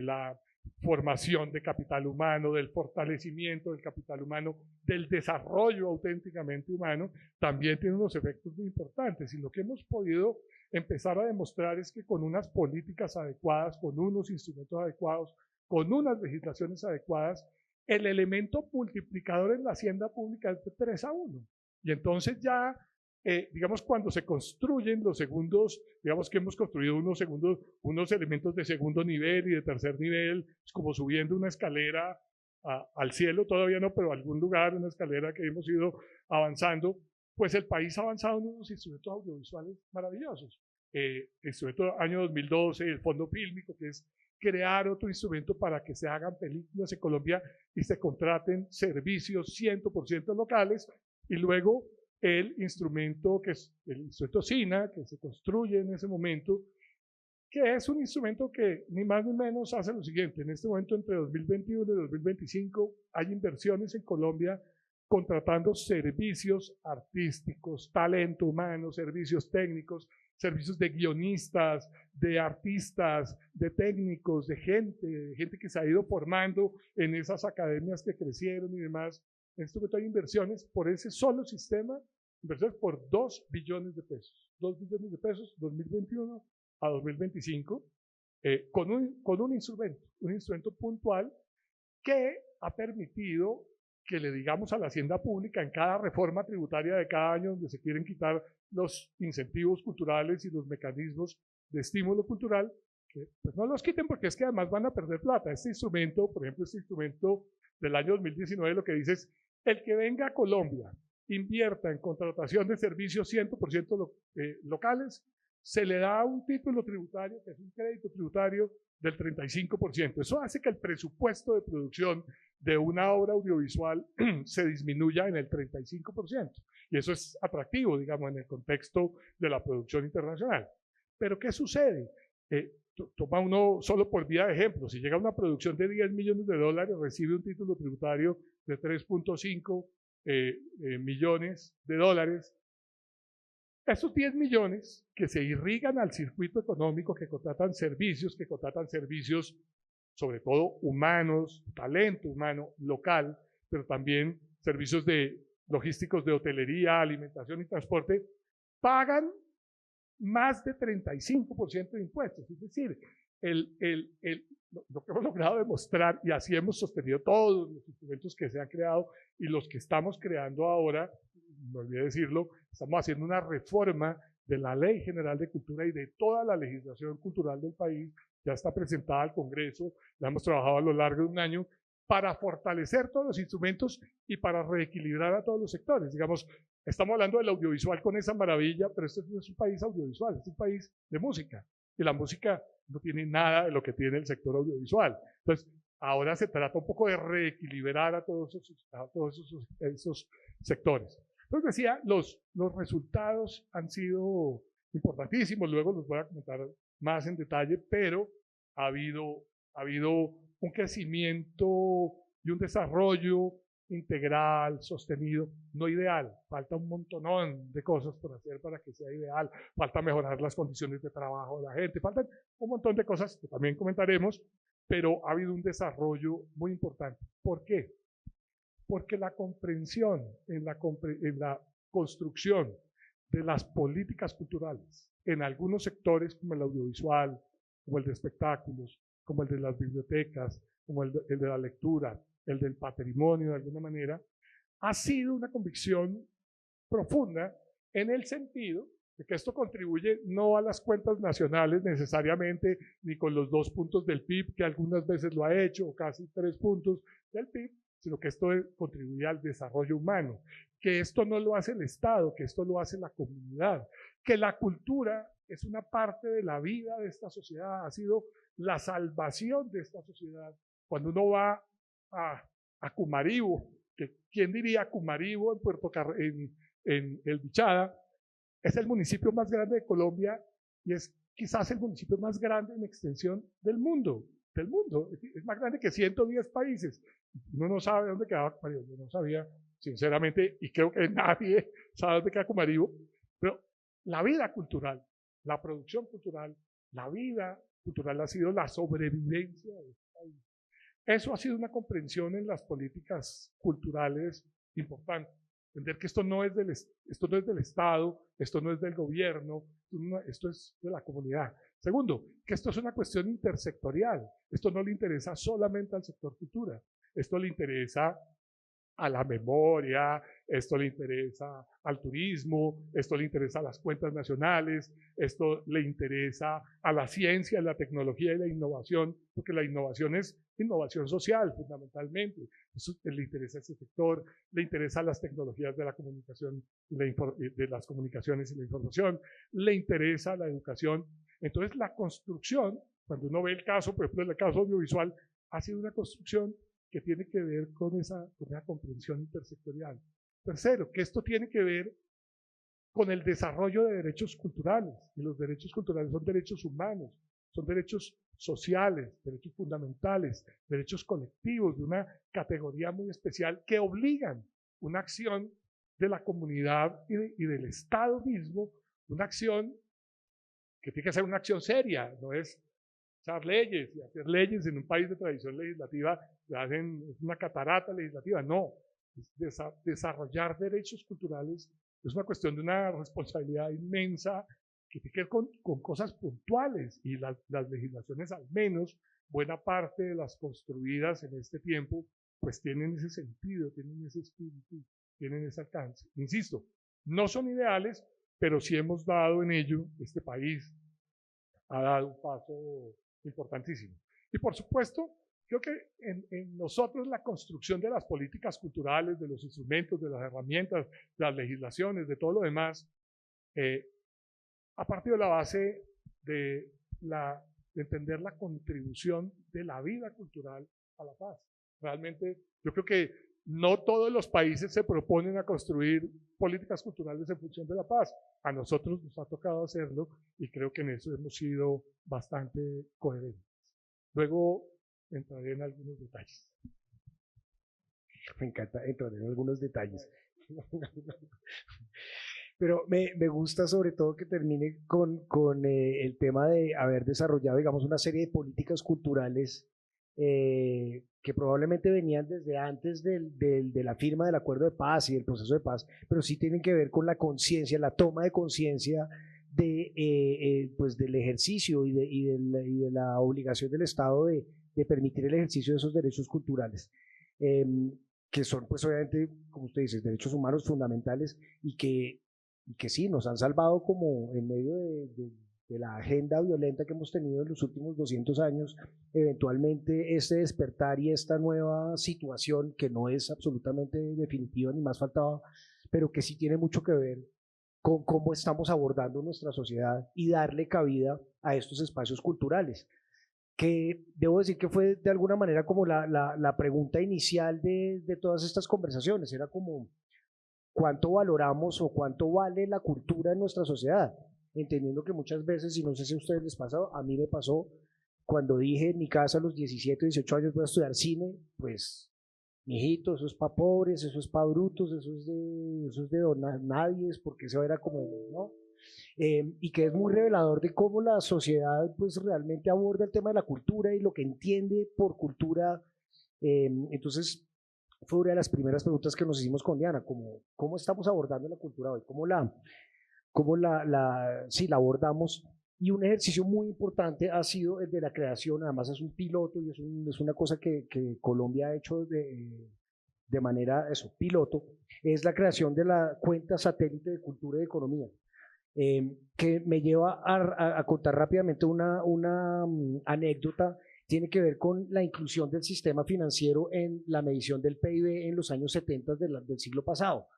la formación de capital humano, del fortalecimiento del capital humano, del desarrollo auténticamente humano, también tiene unos efectos muy importantes. Y lo que hemos podido empezar a demostrar es que con unas políticas adecuadas, con unos instrumentos adecuados, con unas legislaciones adecuadas, el elemento multiplicador en la hacienda pública es de 3 a 1. Y entonces ya, digamos, cuando se construyen los segundos, digamos que hemos construido unos elementos de segundo nivel y de tercer nivel, es como subiendo una escalera al cielo, todavía no, pero a algún lugar, una escalera que hemos ido avanzando, pues el país ha avanzado en unos instrumentos audiovisuales maravillosos. Instrumento año 2012, el Fondo Fílmico, que es crear otro instrumento para que se hagan películas en Colombia y se contraten servicios 100% locales, y luego el instrumento que es el instrumento SINA, que se construye en ese momento, que es un instrumento que ni más ni menos hace lo siguiente. En este momento, entre 2021 y 2025, hay inversiones en Colombia contratando servicios artísticos, talento humano, servicios técnicos, servicios de guionistas, de artistas, de técnicos, de gente que se ha ido formando en esas academias que crecieron y demás. En este momento hay inversiones por ese solo sistema, inversiones por 2 billones de pesos. 2 billones de pesos, 2021 a 2025, con un instrumento puntual que ha permitido que le digamos a la hacienda pública en cada reforma tributaria de cada año donde se quieren quitar los incentivos culturales y los mecanismos de estímulo cultural, que pues no los quiten porque es que además van a perder plata. Este instrumento, por ejemplo, este instrumento del año 2019 lo que dice es, el que venga a Colombia, invierta en contratación de servicios 100% locales, se le da un título tributario, que es un crédito tributario del 35%. Eso hace que el presupuesto de producción de una obra audiovisual se disminuya en el 35%. Y eso es atractivo, digamos, en el contexto de la producción internacional. Pero ¿qué sucede? Toma uno solo por vía de ejemplo. Si llega una producción de 10 millones de dólares, recibe un título tributario de 3.5 millones de dólares. Esos 10 millones que se irrigan al circuito económico, que contratan servicios sobre todo humanos, talento humano, local, pero también servicios logísticos de hotelería, alimentación y transporte, pagan más de 35% de impuestos. Es decir, lo que hemos logrado demostrar, y así hemos sostenido todos los instrumentos que se han creado y los que estamos creando ahora, no olvidé decirlo, estamos haciendo una reforma de la Ley General de Cultura y de toda la legislación cultural del país, ya está presentada al Congreso, la hemos trabajado a lo largo de un año, para fortalecer todos los instrumentos y para reequilibrar a todos los sectores. Digamos, estamos hablando del audiovisual con esa maravilla, pero este no es un país audiovisual, es un país de música, y la música no tiene nada de lo que tiene el sector audiovisual. Entonces, ahora se trata un poco de reequilibrar a todos esos sectores. Entonces decía, los resultados han sido importantísimos, luego los voy a comentar más en detalle, pero ha habido un crecimiento y un desarrollo integral, sostenido, no ideal. Falta un montonón de cosas por hacer para que sea ideal. Falta mejorar las condiciones de trabajo de la gente. Faltan un montón de cosas que también comentaremos, pero ha habido un desarrollo muy importante. ¿Por qué? Porque la comprensión en la construcción de las políticas culturales en algunos sectores como el audiovisual, como el de espectáculos, como el de las bibliotecas, como el de la lectura, el del patrimonio de alguna manera, ha sido una convicción profunda en el sentido de que esto contribuye no a las cuentas nacionales necesariamente, ni con los 2 puntos del PIB, que algunas veces lo ha hecho, o casi 3 puntos del PIB, sino que esto contribuye al desarrollo humano, que esto no lo hace el Estado, que esto lo hace la comunidad, que la cultura es una parte de la vida de esta sociedad, ha sido la salvación de esta sociedad. Cuando uno va a Cumaribo, que ¿quién diría Cumaribo en El Bichada? Es el municipio más grande de Colombia y es quizás el municipio más grande en extensión del mundo. Es más grande que 110 países. Uno no sabe dónde quedaba Cumaribo, yo no sabía, sinceramente, y creo que nadie sabe dónde queda Cumaribo, pero la vida cultural, la producción cultural, la vida cultural ha sido la sobrevivencia de este país. Eso ha sido una comprensión en las políticas culturales importante. Entender que esto no es del Estado, esto no es del gobierno, esto es de la comunidad. Segundo, que esto es una cuestión intersectorial. Esto no le interesa solamente al sector cultura, esto le interesa a la memoria, esto le interesa al turismo, esto le interesa a las cuentas nacionales, esto le interesa a la ciencia, la tecnología y la innovación, porque la innovación es innovación social fundamentalmente. Eso le interesa a ese sector, le interesa a las tecnologías de la comunicación, de las comunicaciones y la información, le interesa la educación. Entonces la construcción, cuando uno ve el caso, por ejemplo, el caso audiovisual, ha sido una construcción que tiene que ver con esa comprensión intersectorial. Tercero, que esto tiene que ver con el desarrollo de derechos culturales, y los derechos culturales son derechos humanos, son derechos sociales, derechos fundamentales, derechos colectivos de una categoría muy especial que obligan una acción de la comunidad y del Estado mismo, una acción que tiene que ser una acción seria, no es echar leyes y hacer leyes en un país de tradición legislativa, es una catarata legislativa, no, es desarrollar derechos culturales es una cuestión de una responsabilidad inmensa que tiene que ver con cosas puntuales y las legislaciones, al menos buena parte de las construidas en este tiempo, pues tienen ese sentido, tienen ese espíritu, tienen ese alcance. Insisto, no son ideales, pero sí hemos dado en ello, este país ha dado un paso importantísimo. Y por supuesto, creo que en nosotros la construcción de las políticas culturales, de los instrumentos, de las herramientas, de las legislaciones, de todo lo demás, ha partido de la base de entender la contribución de la vida cultural a la paz. Realmente, yo creo que no todos los países se proponen a construir políticas culturales en función de la paz. A nosotros nos ha tocado hacerlo y creo que en eso hemos sido bastante coherentes. Luego entraré en algunos detalles. Me encanta entrar en algunos detalles. Pero me gusta sobre todo que termine con el tema de haber desarrollado, digamos, una serie de políticas culturales que probablemente venían desde antes de la firma del acuerdo de paz y del proceso de paz, pero sí tienen que ver con la conciencia, la toma de conciencia pues del ejercicio y de la obligación del Estado de permitir el ejercicio de esos derechos culturales, que son pues obviamente, como usted dice, derechos humanos fundamentales y que sí, nos han salvado como en medio de la agenda violenta que hemos tenido en los últimos 200 años, eventualmente este despertar y esta nueva situación que no es absolutamente definitiva ni más faltaba, pero que sí tiene mucho que ver con cómo estamos abordando nuestra sociedad y darle cabida a estos espacios culturales, que debo decir que fue de alguna manera como la pregunta inicial de todas estas conversaciones, era como cuánto valoramos o cuánto vale la cultura en nuestra sociedad, entendiendo que muchas veces, y no sé si a ustedes les pasa, a mí me pasó, cuando dije en mi casa a los 17, 18 años voy a estudiar cine, pues mijito, eso es para pobres, eso es para brutos, eso es de nadies, porque eso era como, ¿no? Y que es muy revelador de cómo la sociedad pues realmente aborda el tema de la cultura y lo que entiende por cultura. Entonces fue una de las primeras preguntas que nos hicimos con Diana, como cómo estamos abordando la cultura hoy, sí, la abordamos. Y un ejercicio muy importante ha sido el de la creación, además es un piloto y es una cosa que Colombia ha hecho de manera, piloto, es la creación de la cuenta satélite de cultura y economía, que me lleva a contar rápidamente una anécdota, tiene que ver con la inclusión del sistema financiero en la medición del PIB en los años 70 del siglo pasado.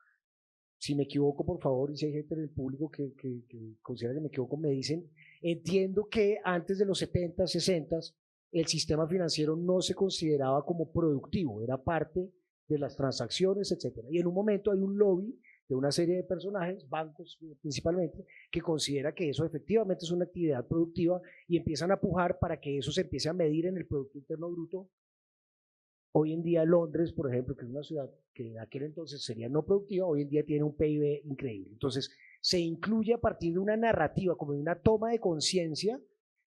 Si me equivoco, por favor, y si hay gente en el público que considera que me equivoco, me dicen. Entiendo que antes de los 70, 60, el sistema financiero no se consideraba como productivo, era parte de las transacciones, etc. Y en un momento hay un lobby de una serie de personajes, bancos principalmente, que considera que eso efectivamente es una actividad productiva y empiezan a pujar para que eso se empiece a medir en el Producto Interno Bruto. Hoy en día Londres, por ejemplo, que es una ciudad que en aquel entonces sería no productiva, hoy en día tiene un PIB increíble. Entonces, se incluye a partir de una narrativa, como de una toma de conciencia,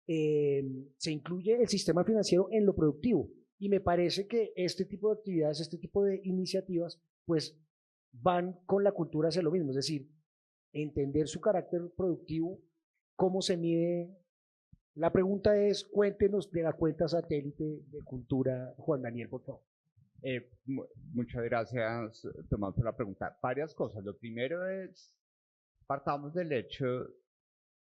se incluye el sistema financiero en lo productivo. Y me parece que este tipo de actividades, este tipo de iniciativas, pues van con la cultura hacia lo mismo, es decir, entender su carácter productivo, cómo se mide. La pregunta es, cuéntenos de la cuenta satélite de cultura, Juan Daniel, por favor. Muchas gracias, Tomás, por la pregunta. Varias cosas. Lo primero es, partamos del hecho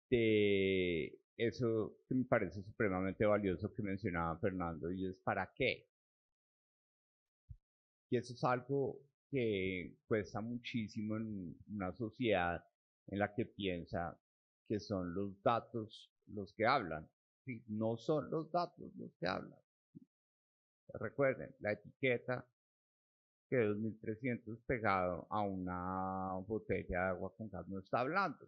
de eso que me parece supremamente valioso que mencionaba Fernando, y es ¿para qué? Y eso es algo que cuesta muchísimo en una sociedad en la que piensa que son los datos los que hablan. ¿Sí? No son los datos los que hablan. Recuerden, la etiqueta que 2.300 pegado a una botella de agua con gas no está hablando,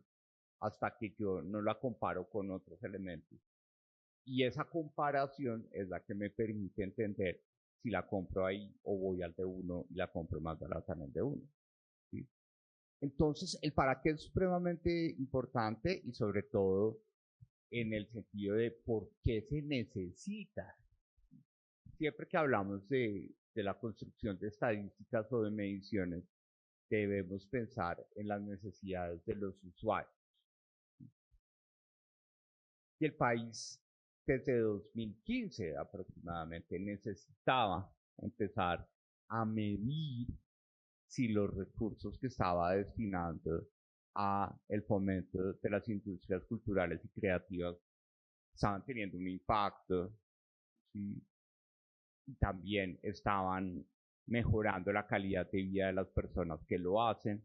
hasta que yo no la comparo con otros elementos. Y esa comparación es la que me permite entender si la compro ahí o voy al de uno y la compro más barata en el de uno. ¿Sí? Entonces, el para qué es supremamente importante y sobre todo en el sentido de por qué se necesita. Siempre que hablamos de la construcción de estadísticas o de mediciones, debemos pensar en las necesidades de los usuarios. Y el país desde 2015 aproximadamente necesitaba empezar a medir si los recursos que estaba destinando a el fomento de las industrias culturales y creativas estaban teniendo un impacto, ¿sí? Y también estaban mejorando la calidad de vida de las personas que lo hacen,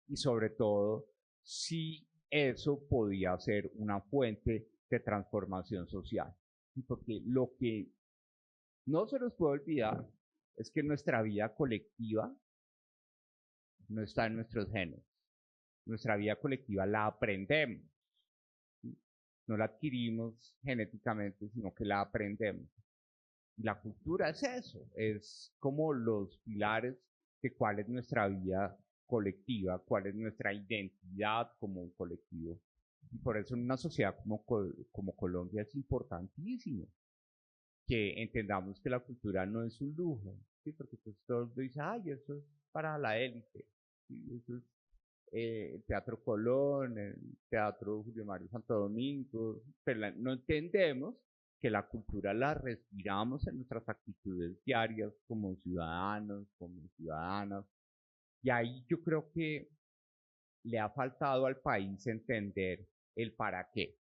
y sobre todo si eso podía ser una fuente de transformación social. Porque lo que no se nos puede olvidar es que nuestra vida colectiva no está en nuestros genes. Nuestra vida colectiva la aprendemos. ¿Sí? No la adquirimos genéticamente, sino que la aprendemos. Y la cultura es eso, es como los pilares de cuál es nuestra vida colectiva, cuál es nuestra identidad como un colectivo. Y por eso en una sociedad como Colombia es importantísimo que entendamos que la cultura no es un lujo, ¿sí? Porque pues todos dicen, ay, eso es para la élite, ¿sí? Eso es el Teatro Colón, el Teatro Julio Mario Santo Domingo, pero no entendemos que la cultura la respiramos en nuestras actitudes diarias como ciudadanos, como ciudadanas, y ahí yo creo que le ha faltado al país entender el para qué,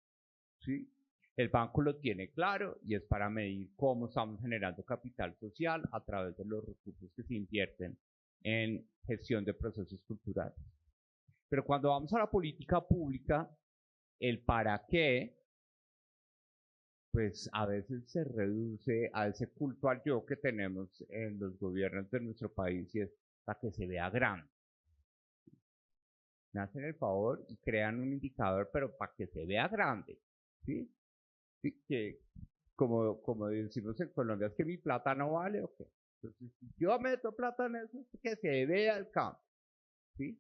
¿sí? El banco lo tiene claro y es para medir cómo estamos generando capital social a través de los recursos que se invierten en gestión de procesos culturales. Pero cuando vamos a la política pública, el para qué, pues a veces se reduce a ese culto al yo que tenemos en los gobiernos de nuestro país, y es para que se vea grande. Me hacen el favor y crean un indicador, pero para que se vea grande, ¿sí? ¿Sí? Que como decimos en Colombia, es que mi plata no vale, ¿o qué? Entonces, si yo meto plata en eso, es que se vea el campo, ¿sí?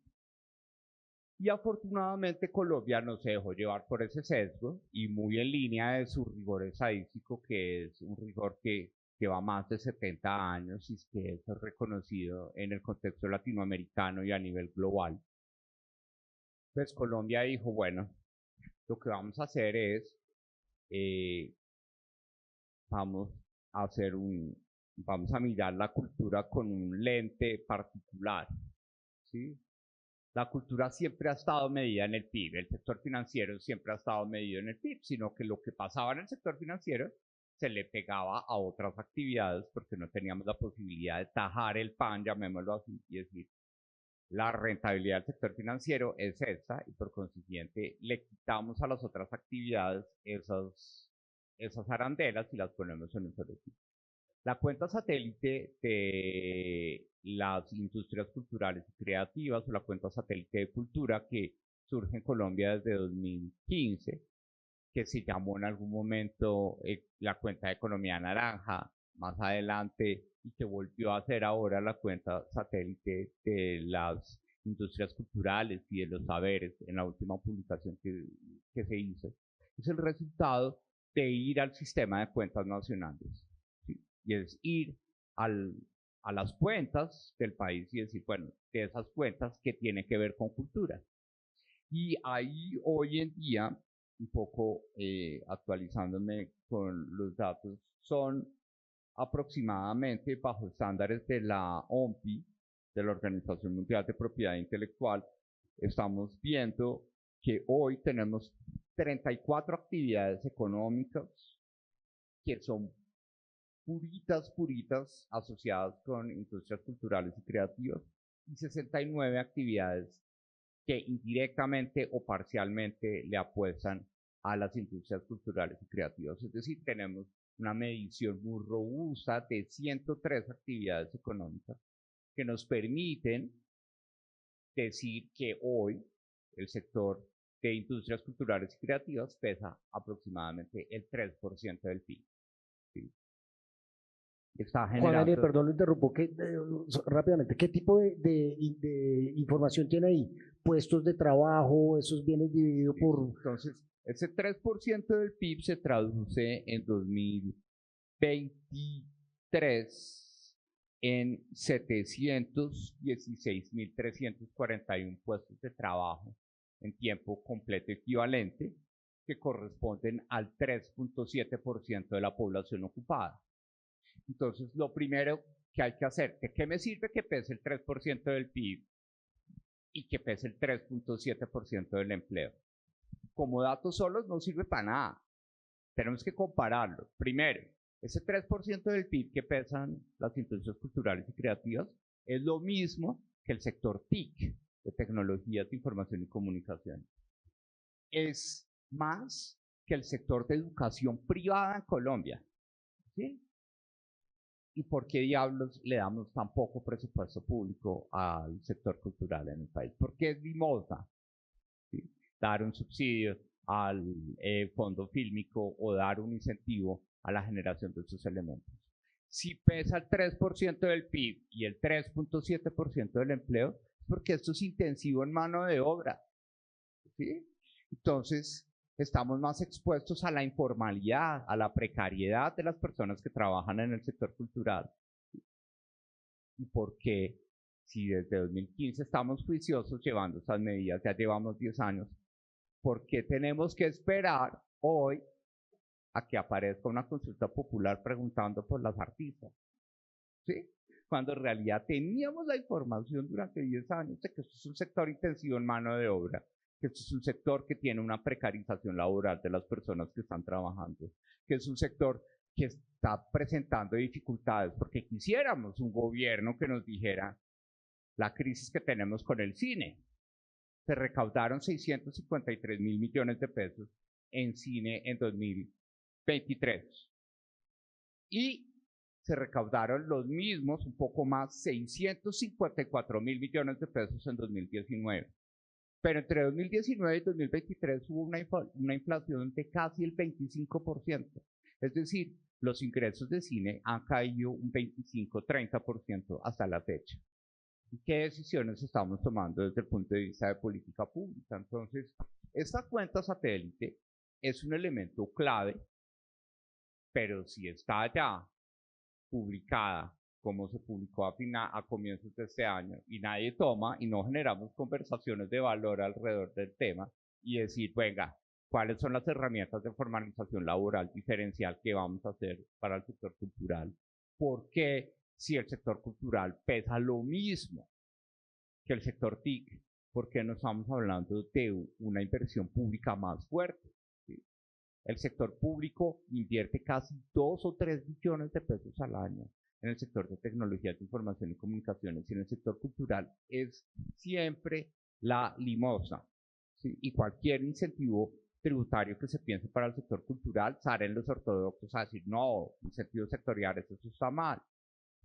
Y afortunadamente Colombia no se dejó llevar por ese sesgo y muy en línea de su rigor estadístico, que es un rigor que lleva más de 70 años y que es reconocido en el contexto latinoamericano y a nivel global. Pues Colombia dijo, bueno, lo que vamos a hacer es, vamos a mirar la cultura con un lente particular, ¿sí? La cultura siempre ha estado medida en el PIB, el sector financiero siempre ha estado medido en el PIB, sino que lo que pasaba en el sector financiero se le pegaba a otras actividades porque no teníamos la posibilidad de tajar el pan, llamémoslo así, y decir, la rentabilidad del sector financiero es esta, y por consiguiente le quitamos a las otras actividades esas arandelas y las ponemos en un solo sitio. La cuenta satélite de las industrias culturales y creativas, o la cuenta satélite de cultura, que surge en Colombia desde 2015, que se llamó en algún momento la cuenta de economía naranja, más adelante, y que volvió a ser ahora la cuenta satélite de las industrias culturales y de los saberes, en la última publicación que se hizo. Es el resultado de ir al sistema de cuentas nacionales, ¿sí? Y es ir a las cuentas del país y decir, bueno, de esas cuentas, ¿qué tiene que ver con cultura? Y ahí hoy en día, un poco actualizándome con los datos, son aproximadamente bajo estándares de la OMPI, de la Organización Mundial de Propiedad Intelectual, estamos viendo que hoy tenemos 34 actividades económicas que son puritas, asociadas con industrias culturales y creativas, y 69 actividades que indirectamente o parcialmente le apuestan a las industrias culturales y creativas. Es decir, tenemos una medición muy robusta de 103 actividades económicas que nos permiten decir que hoy el sector de industrias culturales y creativas pesa aproximadamente el 3% del PIB. ¿Sí? Está Juan generando... Daniel, perdón, lo interrumpo, rápidamente, ¿qué tipo de información tiene ahí? ¿Puestos de trabajo, esos bienes divididos por...? Entonces, ese 3% del PIB se traduce en 2023 en 716.341 puestos de trabajo en tiempo completo equivalente, que corresponden al 3.7% de la población ocupada. Entonces, lo primero que hay que hacer, ¿de qué me sirve que pese el 3% del PIB y que pese el 3.7% del empleo? Como datos solos no sirve para nada. Tenemos que compararlo. Primero, ese 3% del PIB que pesan las industrias culturales y creativas es lo mismo que el sector TIC, de tecnologías de información y comunicación. Es más que el sector de educación privada en Colombia. ¿Sí? ¿Y por qué diablos le damos tan poco presupuesto público al sector cultural en el país? Porque es limosna. ¿Sí? Dar un subsidio al fondo fílmico o dar un incentivo a la generación de estos elementos. Si pesa el 3% del PIB y el 3.7% del empleo, es porque esto es intensivo en mano de obra. ¿Sí? Entonces, estamos más expuestos a la informalidad, a la precariedad de las personas que trabajan en el sector cultural. Y porque si desde 2015 estamos juiciosos llevando estas medidas, ya llevamos 10 años, ¿por qué tenemos que esperar hoy a que aparezca una consulta popular preguntando por las artistas? ¿Sí? Cuando en realidad teníamos la información durante 10 años de que esto es un sector intensivo en mano de obra, que esto es un sector que tiene una precarización laboral de las personas que están trabajando, que es un sector que está presentando dificultades, porque quisiéramos un gobierno que nos dijera la crisis que tenemos con el cine. Se recaudaron 653.000 millones de pesos en cine en 2023 y se recaudaron los mismos, un poco más, 654.000 millones de pesos en 2019. Pero entre 2019 y 2023 hubo una inflación de casi el 25%. Es decir, los ingresos de cine han caído un 25-30% hasta la fecha. ¿Y qué decisiones estamos tomando desde el punto de vista de política pública? Entonces, esta cuenta satélite es un elemento clave, pero si está ya publicada como se publicó a comienzos de este año y nadie toma y no generamos conversaciones de valor alrededor del tema y decir, venga, ¿cuáles son las herramientas de formalización laboral diferencial que vamos a hacer para el sector cultural? Porque si el sector cultural pesa lo mismo que el sector TIC, ¿por qué no estamos hablando de una inversión pública más fuerte? ¿Sí? El sector público invierte casi 2 o 3 billones de pesos al año en el sector de tecnologías de información y comunicaciones, y en el sector cultural es siempre la limosna. ¿Sí? Y cualquier incentivo tributario que se piense para el sector cultural, salen los ortodoxos a decir, no, incentivos sectoriales, eso está mal.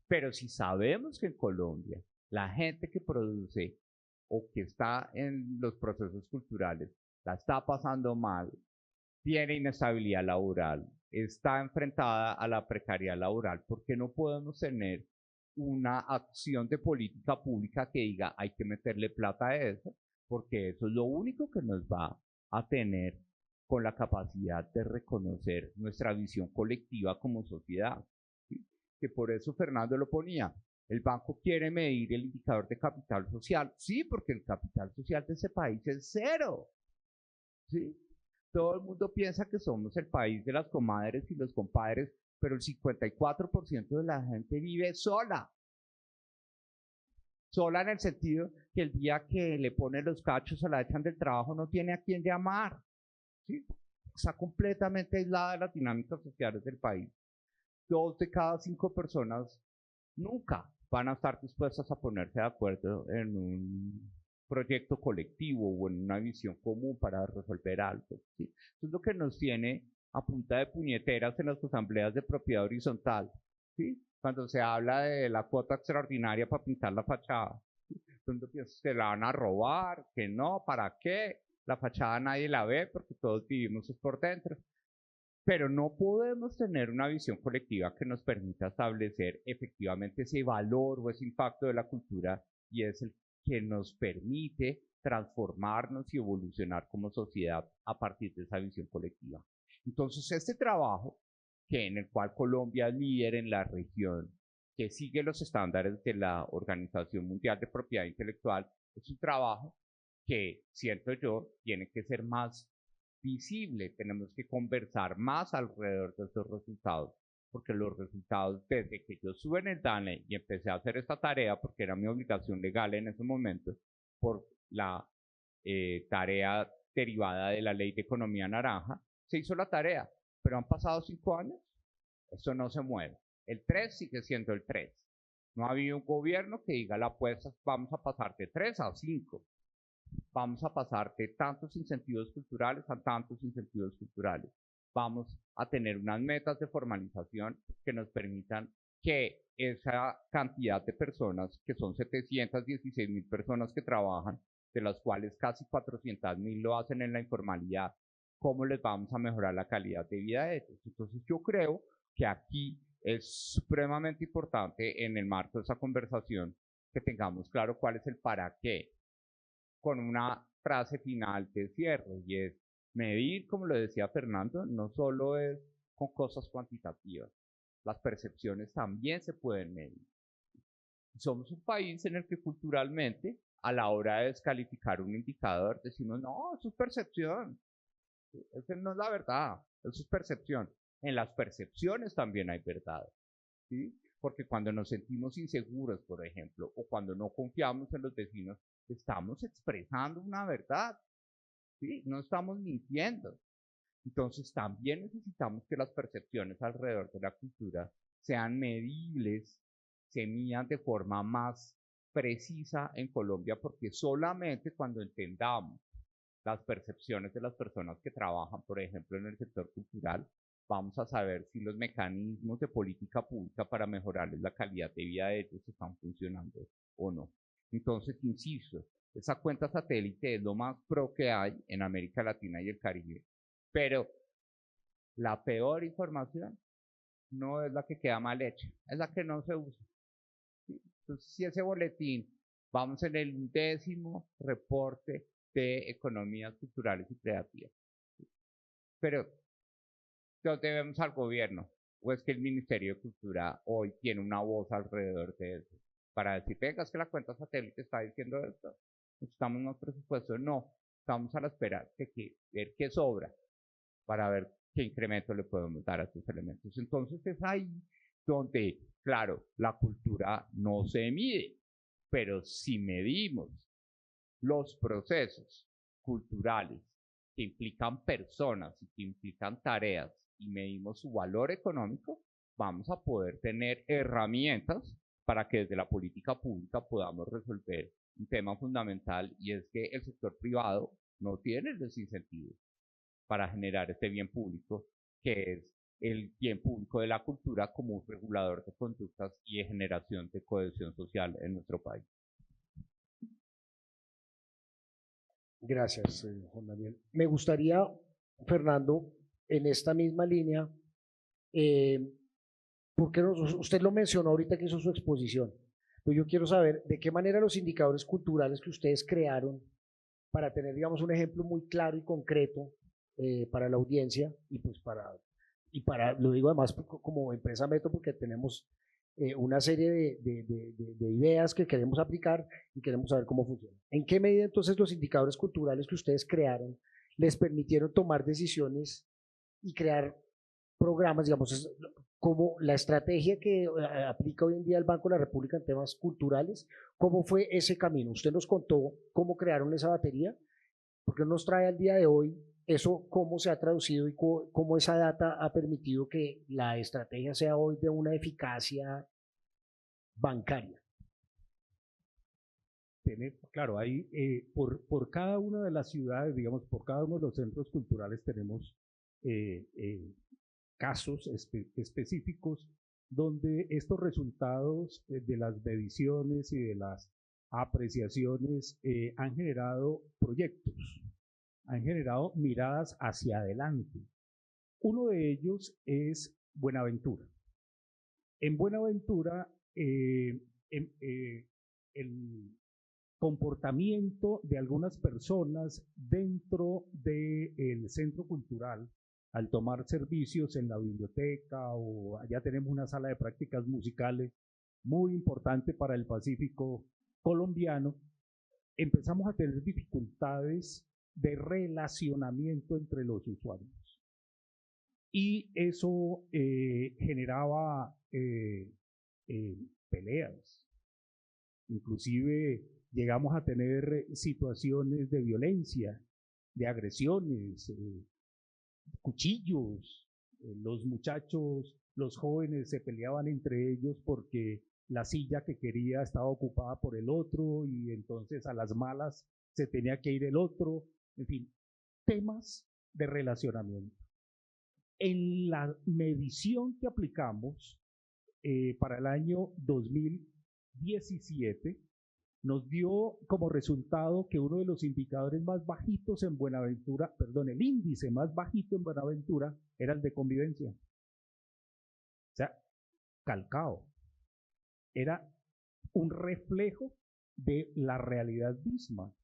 Pero si sabemos que en Colombia la gente que produce o que está en los procesos culturales la está pasando mal, tiene inestabilidad laboral, está enfrentada a la precariedad laboral, porque no podemos tener una acción de política pública que diga hay que meterle plata a eso, porque eso es lo único que nos va a tener con la capacidad de reconocer nuestra visión colectiva como sociedad. ¿Sí? Que por eso Fernando lo ponía, el banco quiere medir el indicador de capital social, sí, porque el capital social de ese país es cero. ¿Sí? Todo el mundo piensa que somos el país de las comadres y los compadres, pero el 54% de la gente vive sola. Sola en el sentido que el día que le ponen los cachos o la echan del trabajo no tiene a quién llamar. ¿Sí? Está completamente aislada de las dinámicas sociales del país. 2 de cada 5 personas nunca van a estar dispuestas a ponerse de acuerdo en un proyecto colectivo o en una visión común para resolver algo. ¿Sí? Eso es lo que nos tiene a punta de puñeteras en las asambleas de propiedad horizontal. ¿Sí? Cuando se habla de la cuota extraordinaria para pintar la fachada. ¿Sí? Entonces piensas que la van a robar, que no, ¿para qué? La fachada nadie la ve porque todos vivimos por dentro. Pero no podemos tener una visión colectiva que nos permita establecer efectivamente ese valor o ese impacto de la cultura, y es el que nos permite transformarnos y evolucionar como sociedad a partir de esa visión colectiva. Entonces, este trabajo, en el cual Colombia es líder en la región, que sigue los estándares de la Organización Mundial de Propiedad Intelectual, es un trabajo que, siento yo, tiene que ser más visible. Tenemos que conversar más alrededor de estos resultados, porque los resultados, desde que yo estuve en el DANE y empecé a hacer esta tarea, porque era mi obligación legal en ese momento, por la tarea derivada de la Ley de Economía Naranja, se hizo la tarea, pero han pasado 5 años, eso no se mueve. El 3 sigue siendo el 3. No ha habido un gobierno que diga la apuesta, vamos a pasar de 3 a 5. Vamos a pasar de tantos incentivos culturales a tantos incentivos culturales. Vamos a tener unas metas de formalización que nos permitan que esa cantidad de personas, que son 716.000 personas que trabajan, de las cuales casi 400.000 lo hacen en la informalidad, ¿cómo les vamos a mejorar la calidad de vida de ellos? Entonces yo creo que aquí es supremamente importante, en el marco de esa conversación, que tengamos claro cuál es el para qué, con una frase final de cierre, y es medir, como lo decía Fernando, no solo es con cosas cuantitativas, las percepciones también se pueden medir. Somos un país en el que culturalmente, a la hora de descalificar un indicador, decimos, no, eso es percepción, eso no es la verdad, eso es percepción. En las percepciones también hay verdad, ¿sí? Porque cuando nos sentimos inseguros, por ejemplo, o cuando no confiamos en los vecinos, estamos expresando una verdad, ¿sí? No estamos mintiendo. Entonces también necesitamos que las percepciones alrededor de la cultura sean medibles, se midan de forma más precisa en Colombia, porque solamente cuando entendamos las percepciones de las personas que trabajan, por ejemplo, en el sector cultural, vamos a saber si los mecanismos de política pública para mejorarles la calidad de vida de ellos están funcionando o no. Entonces, insisto, esa cuenta satélite es lo más pro que hay en América Latina y el Caribe, pero la peor información no es la que queda mal hecha, es la que no se usa. Entonces, si ese boletín, vamos en el 10º reporte de economías culturales y creativas, pero ¿dónde vemos al gobierno? ¿O es que el Ministerio de Cultura hoy tiene una voz alrededor de eso? Para decir, venga, es que la cuenta satélite está diciendo esto, necesitamos más presupuesto. No, estamos a la espera de ver qué sobra para ver qué incremento le podemos dar a estos elementos. Entonces es ahí donde, claro, la cultura no se mide, pero si medimos los procesos culturales que implican personas y que implican tareas y medimos su valor económico, vamos a poder tener herramientas para que desde la política pública podamos resolver un tema fundamental, y es que el sector privado no tiene los incentivos para generar este bien público, que es el bien público de la cultura como un regulador de conductas y de generación de cohesión social en nuestro país. Gracias, Juan Daniel. Me gustaría, Fernando, en esta misma línea, porque usted lo mencionó ahorita que hizo su exposición, pero yo quiero saber de qué manera los indicadores culturales que ustedes crearon, para tener, digamos, un ejemplo muy claro y concreto para la audiencia, y pues lo digo además como empresa Metro, porque tenemos una serie de ideas que queremos aplicar y queremos saber cómo funciona. ¿En qué medida entonces los indicadores culturales que ustedes crearon les permitieron tomar decisiones y crear programas, digamos, como la estrategia que aplica hoy en día el Banco de la República en temas culturales. ¿Cómo fue ese camino? Usted nos contó cómo crearon esa batería, porque nos trae al día de hoy eso, cómo se ha traducido y cómo esa data ha permitido que la estrategia sea hoy de una eficacia bancaria. Claro, ahí por cada una de las ciudades, digamos, por cada uno de los centros culturales tenemos casos específicos donde estos resultados de las mediciones y de las apreciaciones han generado proyectos, han generado miradas hacia adelante. Uno de ellos es Buenaventura. En Buenaventura, el comportamiento de algunas personas dentro del centro cultural al tomar servicios en la biblioteca, o allá tenemos una sala de prácticas musicales muy importante para el Pacífico colombiano, empezamos a tener dificultades de relacionamiento entre los usuarios. Y eso generaba peleas. Inclusive llegamos a tener situaciones de violencia, de agresiones, cuchillos. Los muchachos, los jóvenes se peleaban entre ellos porque la silla que quería estaba ocupada por el otro y entonces a las malas se tenía que ir el otro. En fin, temas de relacionamiento. En la medición que aplicamos para el año 2017, nos dio como resultado que uno de los indicadores más bajitos en Buenaventura, perdón, el índice más bajito en Buenaventura era el de convivencia. O sea, calcado. Era un reflejo de la realidad misma.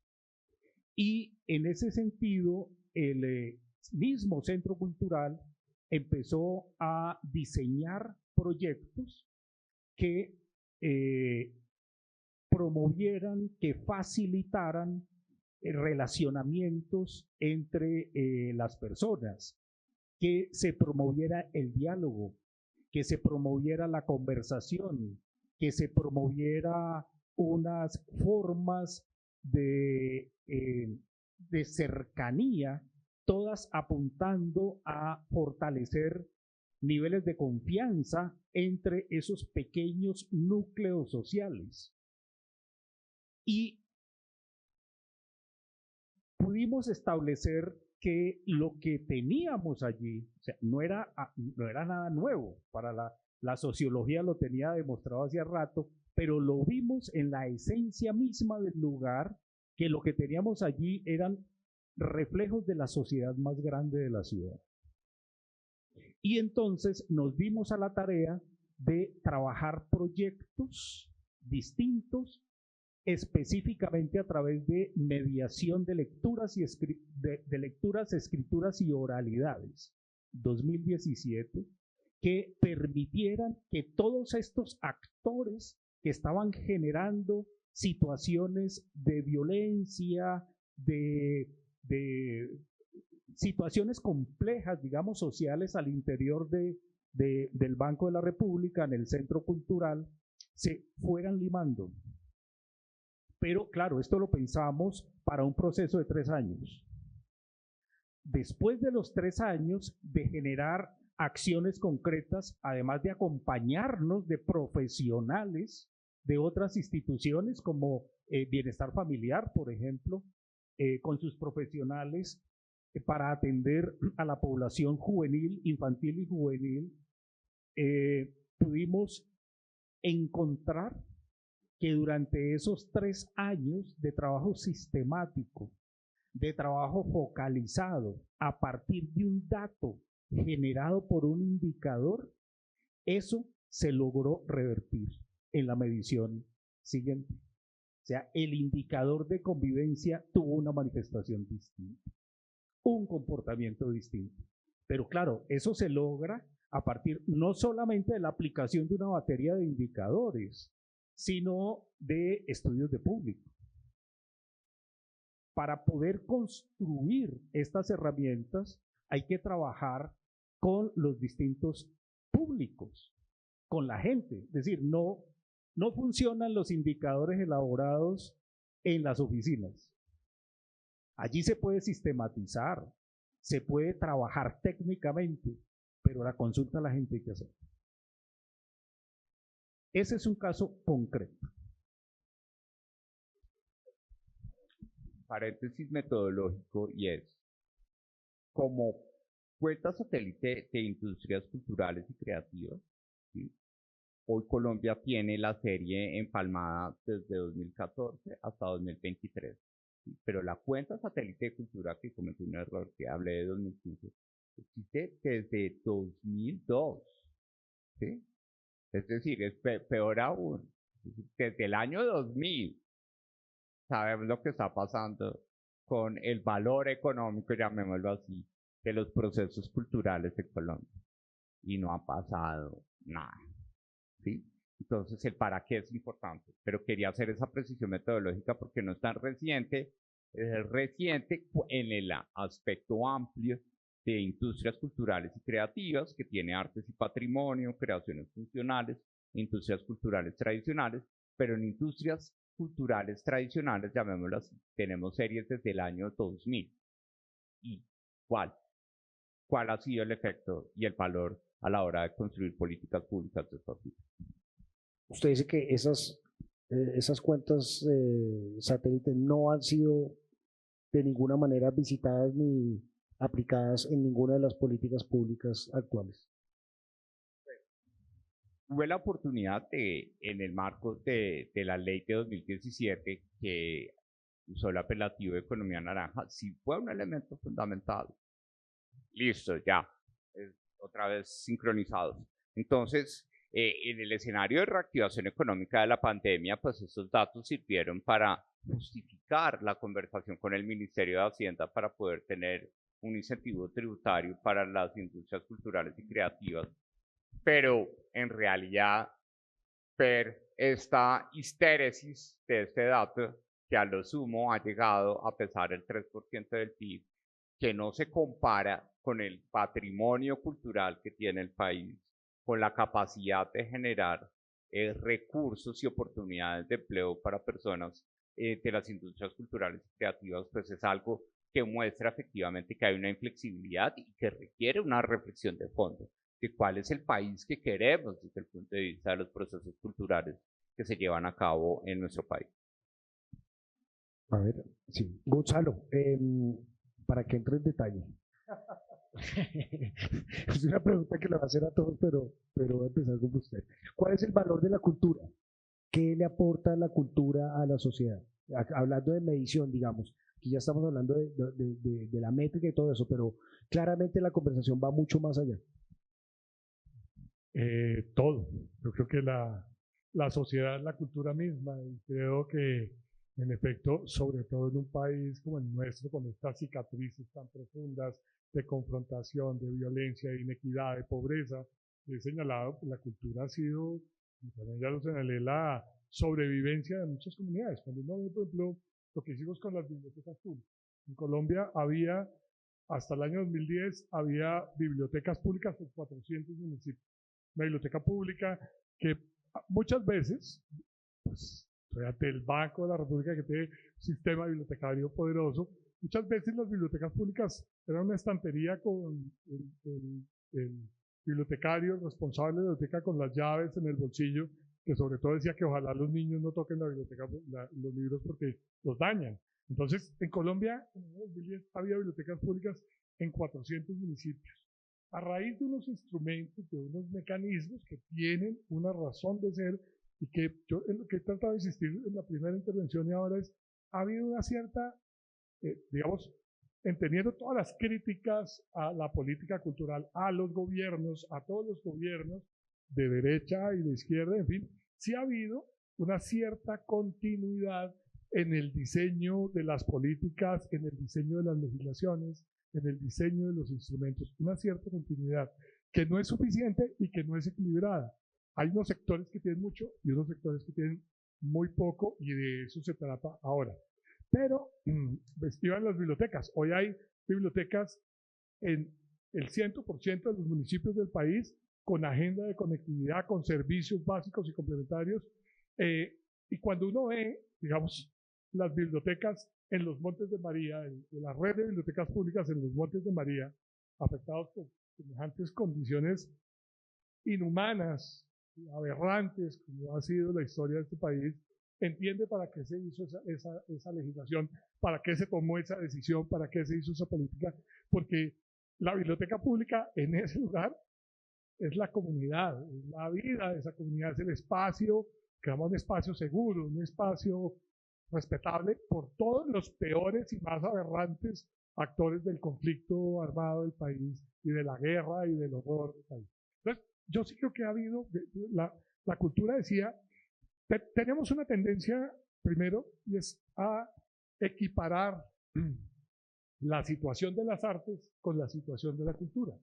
Y en ese sentido, el mismo centro cultural empezó a diseñar proyectos que promovieran, que facilitaran relacionamientos entre las personas, que se promoviera el diálogo, que se promoviera la conversación, que se promoviera unas formas de cercanía, todas apuntando a fortalecer niveles de confianza entre esos pequeños núcleos sociales. Y pudimos establecer que lo que teníamos allí, o sea, no era nada nuevo, para la sociología lo tenía demostrado hace rato, pero lo vimos en la esencia misma del lugar, que lo que teníamos allí eran reflejos de la sociedad más grande de la ciudad. Y entonces nos dimos a la tarea de trabajar proyectos distintos, específicamente a través de mediación de lecturas, escrituras y oralidades, 2017, que permitieran que todos estos actores que estaban generando situaciones de violencia, de situaciones complejas, digamos, sociales al interior del Banco de la República, en el Centro Cultural, se fueran limando. Pero claro, esto lo pensamos para un proceso de 3 años. Después de los 3 años de generar acciones concretas, además de acompañarnos de profesionales de otras instituciones como Bienestar Familiar, por ejemplo, con sus profesionales para atender a la población juvenil, infantil y juvenil, pudimos encontrar que durante esos 3 años de trabajo sistemático, de trabajo focalizado, a partir de un dato generado por un indicador, eso se logró revertir en la medición siguiente. O sea, el indicador de convivencia tuvo una manifestación distinta, un comportamiento distinto. Pero claro, eso se logra a partir no solamente de la aplicación de una batería de indicadores, sino de estudios de público. para poder construir estas herramientas hay que trabajar con los distintos públicos, con la gente. Es decir, no funcionan los indicadores elaborados en las oficinas. Allí se puede sistematizar, se puede trabajar técnicamente, pero la consulta a la gente hay que hacer. Ese es un caso concreto. Paréntesis metodológico, y es como cuenta satélite de industrias culturales y creativas, ¿sí? Hoy Colombia tiene la serie empalmada desde 2014 hasta 2023, ¿sí? Pero la cuenta satélite de cultura, que cometí un error, que hablé de 2015, existe desde 2002, ¿sí? Es decir, es peor aún, desde el año 2000 sabemos lo que está pasando con el valor económico, llamémoslo así, de los procesos culturales de Colombia. Y no ha pasado nada, ¿sí? Entonces el para qué es importante, pero quería hacer esa precisión metodológica porque no es tan reciente, es reciente en el aspecto amplio de industrias culturales y creativas, que tiene artes y patrimonio, creaciones funcionales, industrias culturales tradicionales, pero en industrias culturales tradicionales, llamémoslo así, tenemos series desde el año 2000. ¿Y cuál ha sido el efecto y el valor a la hora de construir políticas públicas de estos tipos? Usted dice que esas cuentas satélites no han sido de ninguna manera visitadas ni aplicadas en ninguna de las políticas públicas actuales. Tuve la oportunidad en el marco de la ley de 2017 que usó el apelativo de economía naranja, sí fue un elemento fundamental. Listo, ya, otra vez sincronizados. Entonces, en el escenario de reactivación económica de la pandemia, pues estos datos sirvieron para justificar la conversación con el Ministerio de Hacienda para poder tener un incentivo tributario para las industrias culturales y creativas. Pero en realidad, esta histéresis de este dato, que a lo sumo ha llegado a pesar el 3% del PIB, que no se compara con el patrimonio cultural que tiene el país, con la capacidad de generar recursos y oportunidades de empleo para personas de las industrias culturales y creativas, pues es algo que muestra efectivamente que hay una inflexibilidad y que requiere una reflexión de fondo de cuál es el país que queremos desde el punto de vista de los procesos culturales que se llevan a cabo en nuestro país. A ver, sí. Gonzalo, para que entre en detalle. Es una pregunta que le va a hacer a todos, pero voy a empezar con usted. ¿Cuál es el valor de la cultura? ¿Qué le aporta la cultura a la sociedad? Hablando de medición, digamos, aquí ya estamos hablando de la métrica y todo eso, pero claramente la conversación va mucho más allá. Todo. Yo creo que la sociedad es la cultura misma, y creo que en efecto, sobre todo en un país como el nuestro, con estas cicatrices tan profundas de confrontación, de violencia, de inequidad, de pobreza, he señalado que la cultura ha sido, y también ya lo señalé, la sobrevivencia de muchas comunidades. Cuando uno ve, por ejemplo, lo que hicimos con las bibliotecas públicas. En Colombia había, hasta el año 2010, había bibliotecas públicas en 400 municipios. Una biblioteca pública que muchas veces, pues, fíjate, el Banco de la República, que tiene un sistema bibliotecario poderoso, muchas veces las bibliotecas públicas eran una estantería con el bibliotecario, el responsable de la biblioteca, con las llaves en el bolsillo, que sobre todo decía que ojalá los niños no toquen la biblioteca, los libros, porque los dañan. Entonces, en Colombia, en 2010, había bibliotecas públicas en 400 municipios. A raíz de unos instrumentos, de unos mecanismos que tienen una razón de ser, y que yo en lo que he tratado de insistir en la primera intervención y ahora es, ha habido una cierta, digamos, entendiendo todas las críticas a la política cultural, a los gobiernos, a todos los gobiernos de derecha y de izquierda, en fin, sí ha habido una cierta continuidad en el diseño de las políticas, en el diseño de las legislaciones, en el diseño de los instrumentos, una cierta continuidad que no es suficiente y que no es equilibrada. Hay unos sectores que tienen mucho y unos sectores que tienen muy poco, y de eso se trata ahora. Pero iban las bibliotecas. Hoy hay bibliotecas en el 100% de los municipios del país con agenda de conectividad, con servicios básicos y complementarios. Y cuando uno ve, digamos, las bibliotecas en los Montes de María, en la red de bibliotecas públicas en los Montes de María, afectados por semejantes condiciones inhumanas, aberrantes, como ha sido la historia de este país, entiende para qué se hizo esa legislación, para qué se tomó esa decisión, para qué se hizo esa política, porque la biblioteca pública en ese lugar es la comunidad, es la vida de esa comunidad, es el espacio, que llama un espacio seguro, un espacio respetable por todos los peores y más aberrantes actores del conflicto armado del país y de la guerra y del horror del país. Entonces, yo sí creo que ha habido, la cultura decía, tenemos una tendencia, primero, y es a equiparar la situación de las artes con la situación de la cultura.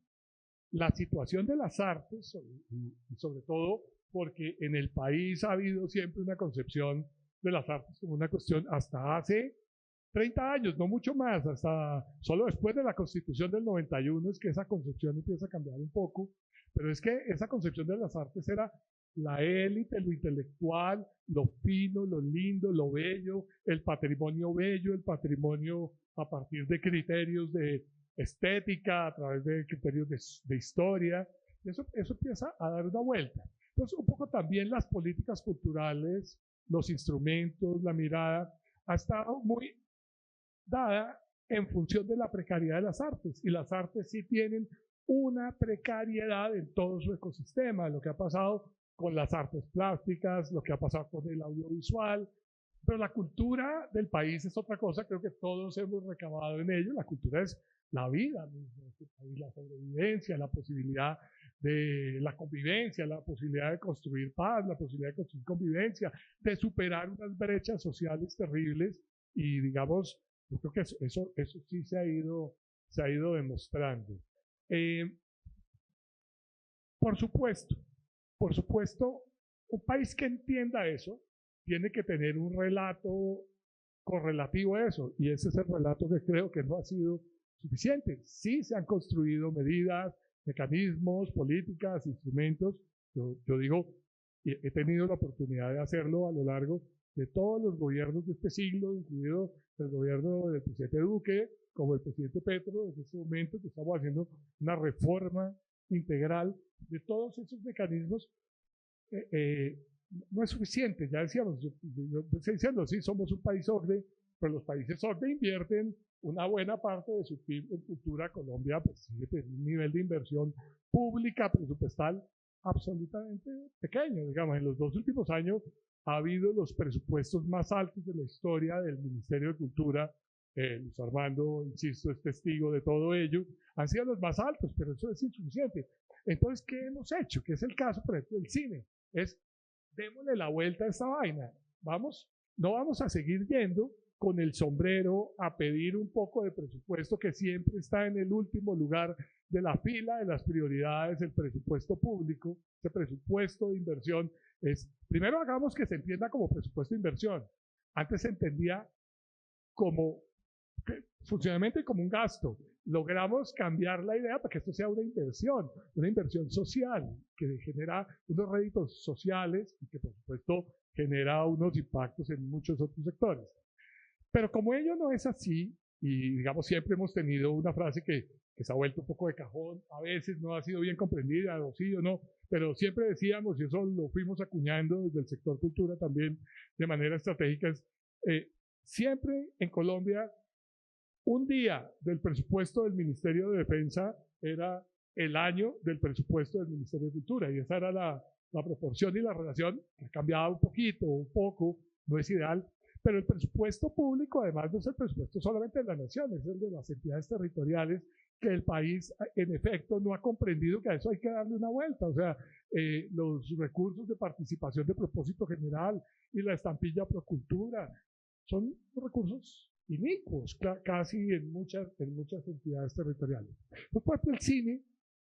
La situación de las artes, y sobre todo porque en el país ha habido siempre una concepción de las artes como una cuestión hasta hace 30 años, no mucho más, hasta solo después de la Constitución del 91 es que esa concepción empieza a cambiar un poco, pero es que esa concepción de las artes era la élite, lo intelectual, lo fino, lo lindo, lo bello, el patrimonio a partir de criterios de estética, a través de criterios de historia. Eso empieza a dar una vuelta. Entonces, un poco también las políticas culturales, los instrumentos, la mirada, ha estado muy dada en función de la precariedad de las artes. Y las artes sí tienen una precariedad en todo su ecosistema, lo que ha pasado con las artes plásticas, lo que ha pasado con el audiovisual, pero la cultura del país es otra cosa, creo que todos hemos recabado en ello, la cultura es la vida misma, la sobrevivencia, la posibilidad de la convivencia, la posibilidad de construir paz, la posibilidad de construir convivencia, de superar unas brechas sociales terribles y digamos, yo creo que eso sí se ha ido demostrando. Por supuesto, un país que entienda eso tiene que tener un relato correlativo a eso, y ese es el relato que creo que no ha sido suficiente. Sí se han construido medidas, mecanismos, políticas, instrumentos. Yo digo, he tenido la oportunidad de hacerlo a lo largo de todos los gobiernos de este siglo, incluido el gobierno del presidente Duque, como el presidente Petro, en este momento que estamos haciendo una reforma integral de todos esos mecanismos. No es suficiente, ya decíamos, yo estoy diciendo, sí, somos un país OCDE, pero los países OCDE invierten una buena parte de su PIB en cultura. Colombia pues, sigue teniendo un nivel de inversión pública presupuestal absolutamente pequeño. Digamos, en los 2 últimos años ha habido los presupuestos más altos de la historia del Ministerio de Cultura. Luis Armando, insisto, es testigo de todo ello. Han sido los más altos, pero eso es insuficiente. Entonces, ¿qué hemos hecho? Que es el caso, por ejemplo, del cine. Es, démosle la vuelta a esta vaina. No vamos a seguir yendo con el sombrero a pedir un poco de presupuesto que siempre está en el último lugar de la fila de las prioridades, el presupuesto público, ese presupuesto de inversión. Primero hagamos que se entienda como presupuesto de inversión. Antes se entendía como funcionalmente como un gasto. Logramos cambiar la idea para que esto sea una inversión social que genera unos réditos sociales y que por supuesto genera unos impactos en muchos otros sectores. Pero como ello no es así, y digamos siempre hemos tenido una frase que se ha vuelto un poco de cajón, a veces no ha sido bien comprendida, o sí o no, pero siempre decíamos, y eso lo fuimos acuñando desde el sector cultura también de manera estratégica, siempre en Colombia un día del presupuesto del Ministerio de Defensa era el año del presupuesto del Ministerio de Cultura, y esa era la proporción y la relación, que ha cambiado un poco, no es ideal, pero el presupuesto público además no es el presupuesto solamente de la nación, es el de las entidades territoriales, que el país en efecto no ha comprendido que a eso hay que darle una vuelta. O sea, los recursos de participación de propósito general y la estampilla Procultura son recursos inicuos casi en muchas entidades territoriales. Por ejemplo, el cine,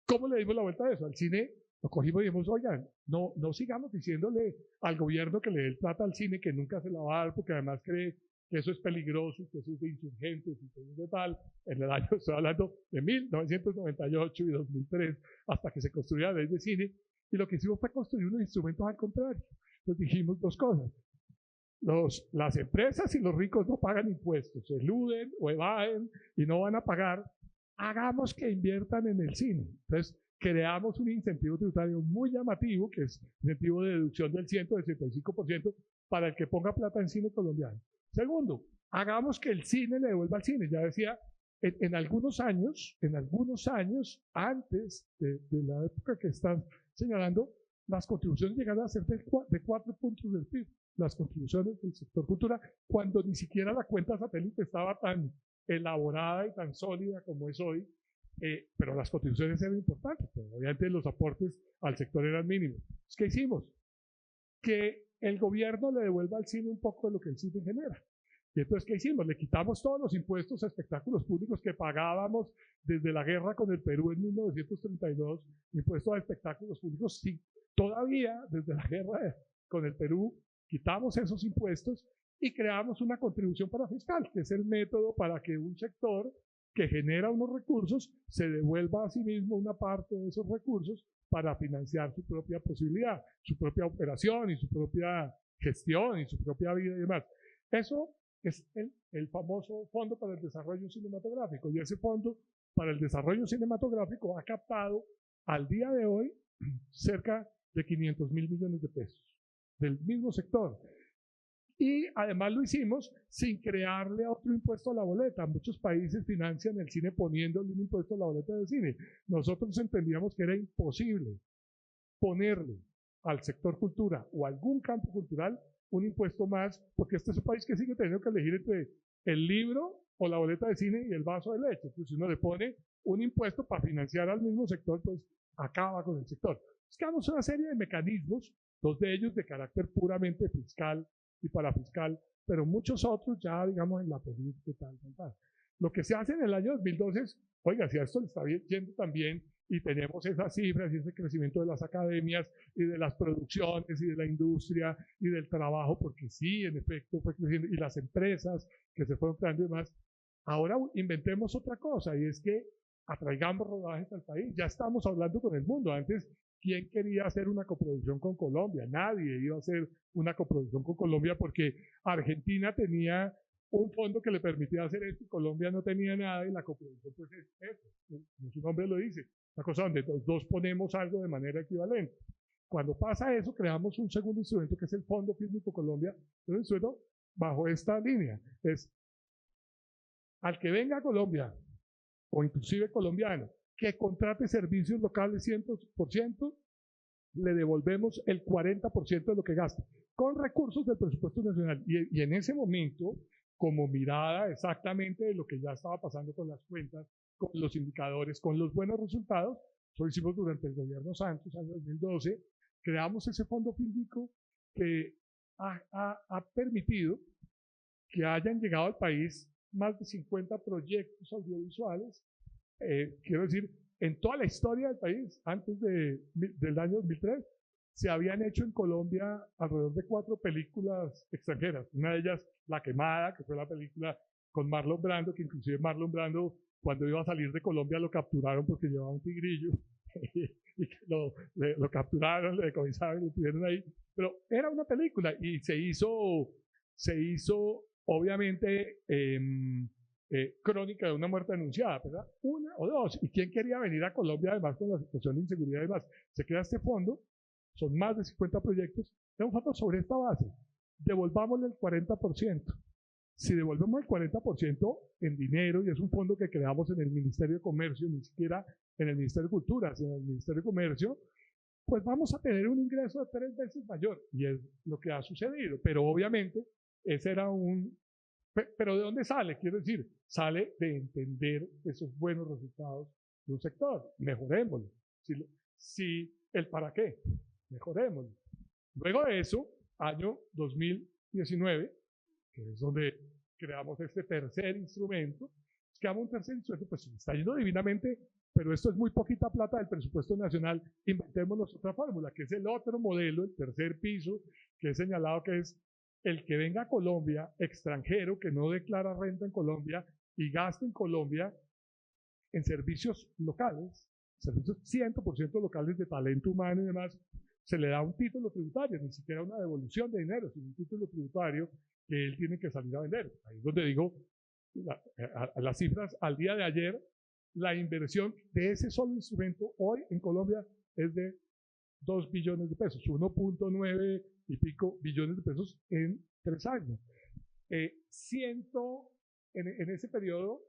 ¿cómo le dimos la vuelta a eso? Al cine lo cogimos y dijimos, oigan, no sigamos diciéndole al gobierno que le dé el plata al cine, que nunca se la va a dar porque además cree que eso es peligroso, que eso es de insurgentes y cosas de tal, en el año, estoy hablando de 1998 y 2003, hasta que se construyó la ley de cine, y lo que hicimos fue construir unos instrumentos al contrario. Entonces dijimos dos cosas. Las empresas y los ricos no pagan impuestos, eluden o evaden y no van a pagar. Hagamos que inviertan en el cine. Entonces, creamos un incentivo tributario muy llamativo, que es incentivo de deducción del 165% para el que ponga plata en cine colombiano. Segundo, hagamos que el cine le devuelva al cine. Ya decía, en algunos años, antes de la época que están señalando, las contribuciones llegaron a ser de 4 puntos del PIB. Las contribuciones del sector cultura, cuando ni siquiera la cuenta satélite estaba tan elaborada y tan sólida como es hoy, pero las contribuciones eran importantes, pero obviamente los aportes al sector eran mínimos. ¿Qué hicimos? Que el gobierno le devuelva al cine un poco de lo que el cine genera. Y entonces, ¿qué hicimos? Le quitamos todos los impuestos a espectáculos públicos que pagábamos desde la guerra con el Perú en 1932, impuestos a espectáculos públicos, sí, todavía desde la guerra con el Perú, quitamos esos impuestos y creamos una contribución parafiscal, que es el método para que un sector que genera unos recursos se devuelva a sí mismo una parte de esos recursos para financiar su propia posibilidad, su propia operación y su propia gestión y su propia vida y demás. Eso es el famoso Fondo para el Desarrollo Cinematográfico, y ese Fondo para el Desarrollo Cinematográfico ha captado al día de hoy cerca de 500.000 millones de pesos del mismo sector. Y además lo hicimos sin crearle otro impuesto a la boleta. Muchos países financian el cine poniéndole un impuesto a la boleta del cine. Nosotros entendíamos que era imposible ponerle al sector cultura o algún campo cultural un impuesto más, porque este es un país que sigue teniendo que elegir entre el libro o la boleta de cine y el vaso de leche. Entonces, si uno le pone un impuesto para financiar al mismo sector, pues acaba con el sector. Buscamos una serie de mecanismos, dos de ellos de carácter puramente fiscal y parafiscal, pero muchos otros ya, digamos, en la política y tal. Lo que se hace en el año 2012 es, oiga, si a esto le está yendo también y tenemos esas cifras y ese crecimiento de las academias y de las producciones y de la industria y del trabajo, porque sí, en efecto, fue creciendo, y las empresas que se fueron creando y demás, ahora inventemos otra cosa, y es que atraigamos rodajes al país. Ya estamos hablando con el mundo. Antes, ¿quién quería hacer una coproducción con Colombia? Nadie iba a hacer una coproducción con Colombia porque Argentina tenía un fondo que le permitía hacer esto y Colombia no tenía nada, y la coproducción pues es eso, su nombre lo dice, una cosa donde los dos ponemos algo de manera equivalente. Cuando pasa eso, creamos un segundo instrumento que es el Fondo Fílmico Colombia, un instrumento bajo esta línea, es al que venga a Colombia, o inclusive colombiano, que contrate servicios locales 100%, le devolvemos el 40% de lo que gasta, con recursos del presupuesto nacional. Y en ese momento, como mirada exactamente de lo que ya estaba pasando con las cuentas, con los indicadores, con los buenos resultados, eso lo hicimos durante el gobierno Santos, año 2012, creamos ese fondo fílmico que ha permitido que hayan llegado al país más de 50 proyectos audiovisuales, quiero decir, en toda la historia del país, antes del año 2003, se habían hecho en Colombia alrededor de 4 películas extranjeras. Una de ellas, La Quemada, que fue la película con Marlon Brando, que inclusive Marlon Brando, cuando iba a salir de Colombia, lo capturaron porque llevaba un tigrillo, y lo capturaron, le decomisaron y lo tuvieron ahí. Pero era una película y se hizo obviamente, crónica de una muerte anunciada, ¿verdad? Una o dos. ¿Y quién quería venir a Colombia además con la situación de inseguridad y demás? Se crea este fondo, son más de 50 proyectos, es un fondo sobre esta base. Devolvámosle el 40%. Si devolvemos el 40% en dinero, y es un fondo que creamos en el Ministerio de Comercio, ni siquiera en el Ministerio de Cultura, sino en el Ministerio de Comercio, pues vamos a tener un ingreso de 3 veces mayor, y es lo que ha sucedido. Pero obviamente, ese era pero ¿de dónde sale? Quiero decir, sale de entender esos buenos resultados de un sector. Mejorémoslo. Si el para qué, mejorémoslo. Luego de eso, año 2019, que es donde creamos este tercer instrumento, creamos un tercer instrumento, pues está yendo divinamente, pero esto es muy poquita plata del presupuesto nacional. Inventémonos otra fórmula, que es el otro modelo, el tercer piso, que he señalado que es el que venga a Colombia, extranjero, que no declara renta en Colombia y gaste en Colombia en servicios locales, servicios 100% locales de talento humano y demás, se le da un título tributario, ni siquiera una devolución de dinero, sino un título tributario que él tiene que salir a vender. Ahí es donde digo, las cifras al día de ayer, la inversión de ese solo instrumento hoy en Colombia es de 2 billones de pesos, 1.9 y pico billones de pesos en 3 años. En ese periodo,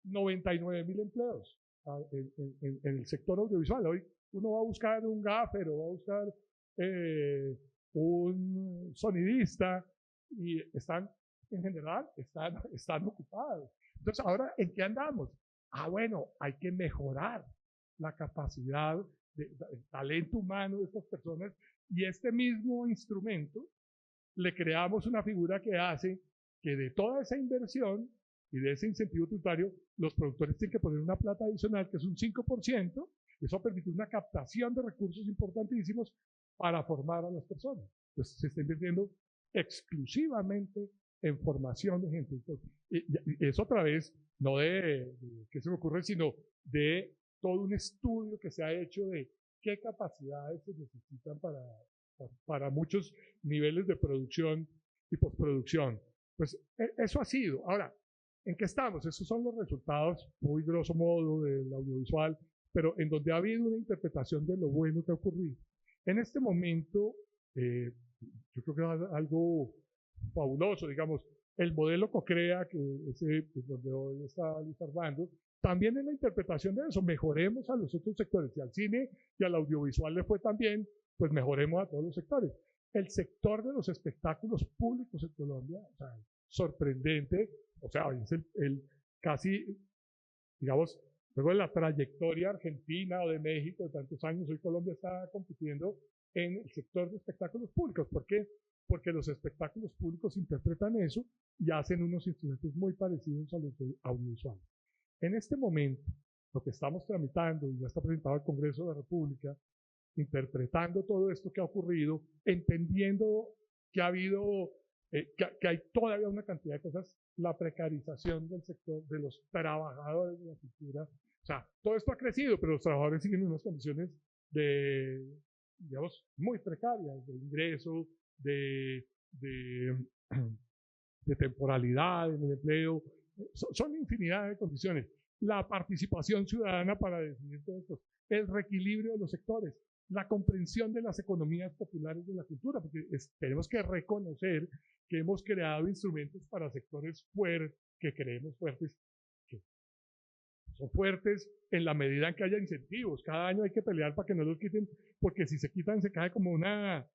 99.000 empleos en el sector audiovisual. Hoy uno va a buscar un gaffer o va a buscar un sonidista y en general, están ocupados. Entonces, ahora, ¿en qué andamos? Bueno, hay que mejorar la capacidad el talento humano de estas personas, y este mismo instrumento le creamos una figura que hace que de toda esa inversión y de ese incentivo tributario, los productores tienen que poner una plata adicional que es un 5%, eso va a permitir una captación de recursos importantísimos para formar a las personas. Entonces se está invirtiendo exclusivamente en formación de gente. Entonces, y eso otra vez, no de qué se me ocurre, sino de todo un estudio que se ha hecho de qué capacidades se necesitan para muchos niveles de producción y postproducción. Pues eso ha sido. Ahora, ¿en qué estamos? Esos son los resultados, muy grosso modo, del audiovisual, pero en donde ha habido una interpretación de lo bueno que ha ocurrido. En este momento, yo creo que es algo fabuloso, digamos, el modelo COCREA, que es donde hoy está Luis Armando, también en la interpretación de eso, mejoremos a los otros sectores, y al cine y al audiovisual le fue también, pues mejoremos a todos los sectores. El sector de los espectáculos públicos en Colombia, o sea, sorprendente, o sea, es el casi, digamos, luego de la trayectoria argentina o de México de tantos años, hoy Colombia está compitiendo en el sector de espectáculos públicos. ¿Por qué? Porque los espectáculos públicos interpretan eso y hacen unos instrumentos muy parecidos a los audiovisuales. En este momento, lo que estamos tramitando, y ya está presentado al Congreso de la República, interpretando todo esto que ha ocurrido, entendiendo que ha habido, que hay todavía una cantidad de cosas, la precarización del sector, de los trabajadores de la cultura. O sea, todo esto ha crecido, pero los trabajadores siguen en unas condiciones digamos, muy precarias, de ingreso, de temporalidad en el empleo. Son infinidad de condiciones. La participación ciudadana para decidir todo esto, el reequilibrio de los sectores, la comprensión de las economías populares de la cultura, porque tenemos que reconocer que hemos creado instrumentos para sectores que creemos fuertes, que son fuertes en la medida en que haya incentivos. Cada año hay que pelear para que no los quiten, porque si se quitan se cae como una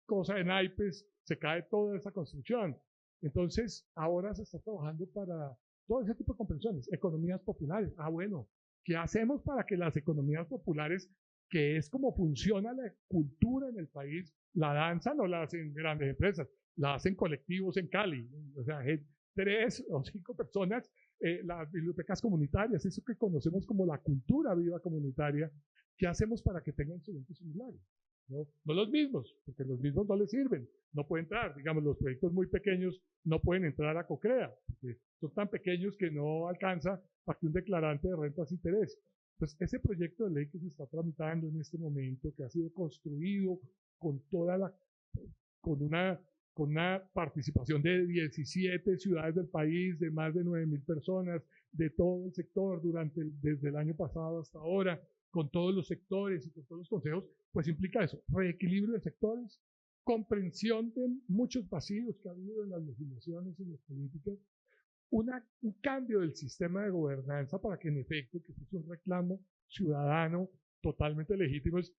cosa de naipes, se cae toda esa construcción. Entonces, ahora se está trabajando para todo ese tipo de comprensiones, economías populares. Bueno, ¿qué hacemos para que las economías populares, que es como funciona la cultura en el país, la danza no la hacen grandes empresas, la hacen colectivos en Cali, o sea, 3 o 5 personas, las bibliotecas comunitarias, eso que conocemos como la cultura viva comunitaria, ¿qué hacemos para que tengan instrumentos similares? No los mismos, porque los mismos no les sirven, no pueden entrar, digamos, los proyectos muy pequeños no pueden entrar a COCREA, porque son tan pequeños que no alcanza para que un declarante de rentas interese. Entonces, ese proyecto de ley que se está tramitando en este momento, que ha sido construido con una participación de 17 ciudades del país, de más de 9.000 personas, de todo el sector desde el año pasado hasta ahora, con todos los sectores y con todos los consejos, pues implica eso, reequilibrio de sectores, comprensión de muchos vacíos que ha habido en las legislaciones y en las políticas, un cambio del sistema de gobernanza para que en efecto, que es un reclamo ciudadano totalmente legítimo, es,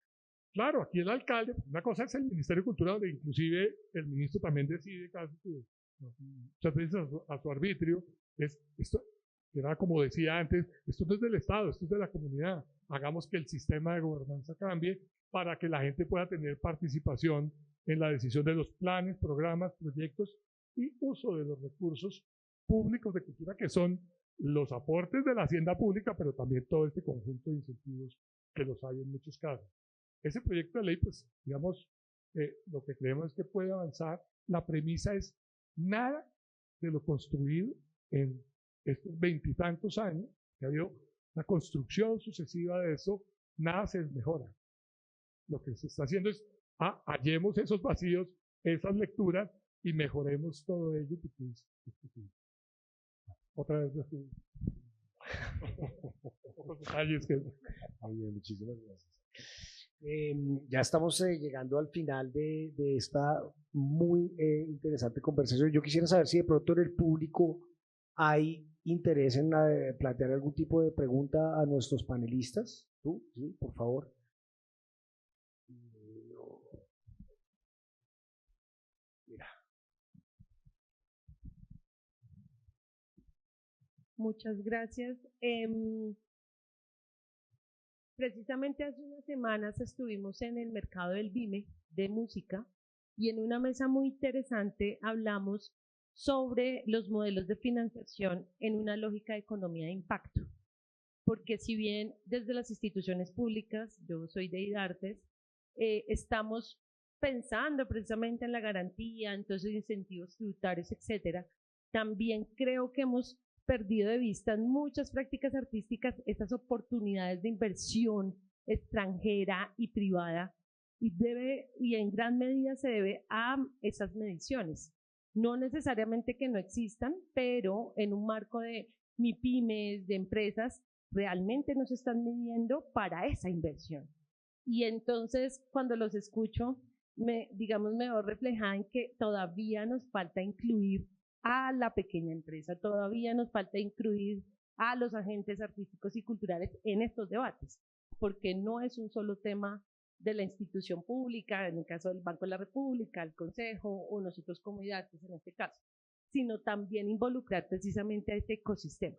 claro, aquí el alcalde, una cosa es el Ministerio de Cultura, donde inclusive el ministro también decide casi que muchas veces a su arbitrio, esto era como decía antes, esto no es del Estado, esto es de la comunidad. Hagamos que el sistema de gobernanza cambie para que la gente pueda tener participación en la decisión de los planes, programas, proyectos y uso de los recursos públicos de cultura, que son los aportes de la hacienda pública, pero también todo este conjunto de incentivos que los hay en muchos casos. Ese proyecto de ley, pues, digamos, lo que creemos es que puede avanzar. La premisa es nada de lo construido en estos 20 y tantos años, que ha habido una construcción sucesiva de eso, nada se mejora. Lo que se está haciendo es, hallemos esos vacíos, esas lecturas y mejoremos todo ello. Otra vez, otros detalles que... Muy bien, muchísimas gracias. Ya estamos llegando al final de esta muy interesante conversación. Yo quisiera saber si de pronto en el público hay interés en plantear algún tipo de pregunta a nuestros panelistas. ¿Tú? Sí, por favor. Mira. Muchas gracias. Precisamente hace unas semanas estuvimos en el mercado del BIME de música y en una mesa muy interesante hablamos sobre los modelos de financiación en una lógica de economía de impacto. Porque si bien desde las instituciones públicas, yo soy de IDARTES, estamos pensando precisamente en la garantía, entonces incentivos tributarios, etcétera, también creo que hemos perdido de vista en muchas prácticas artísticas estas oportunidades de inversión extranjera y privada y en gran medida se debe a esas mediciones. No necesariamente que no existan, pero en un marco de MIPYMES, de empresas, realmente no se están midiendo para esa inversión. Y entonces cuando los escucho, me veo reflejada en que todavía nos falta incluir a la pequeña empresa, todavía nos falta incluir a los agentes artísticos y culturales en estos debates, porque no es un solo tema de la institución pública, en el caso del Banco de la República, el Consejo o nosotros como IDARTES en este caso, sino también involucrar precisamente a este ecosistema.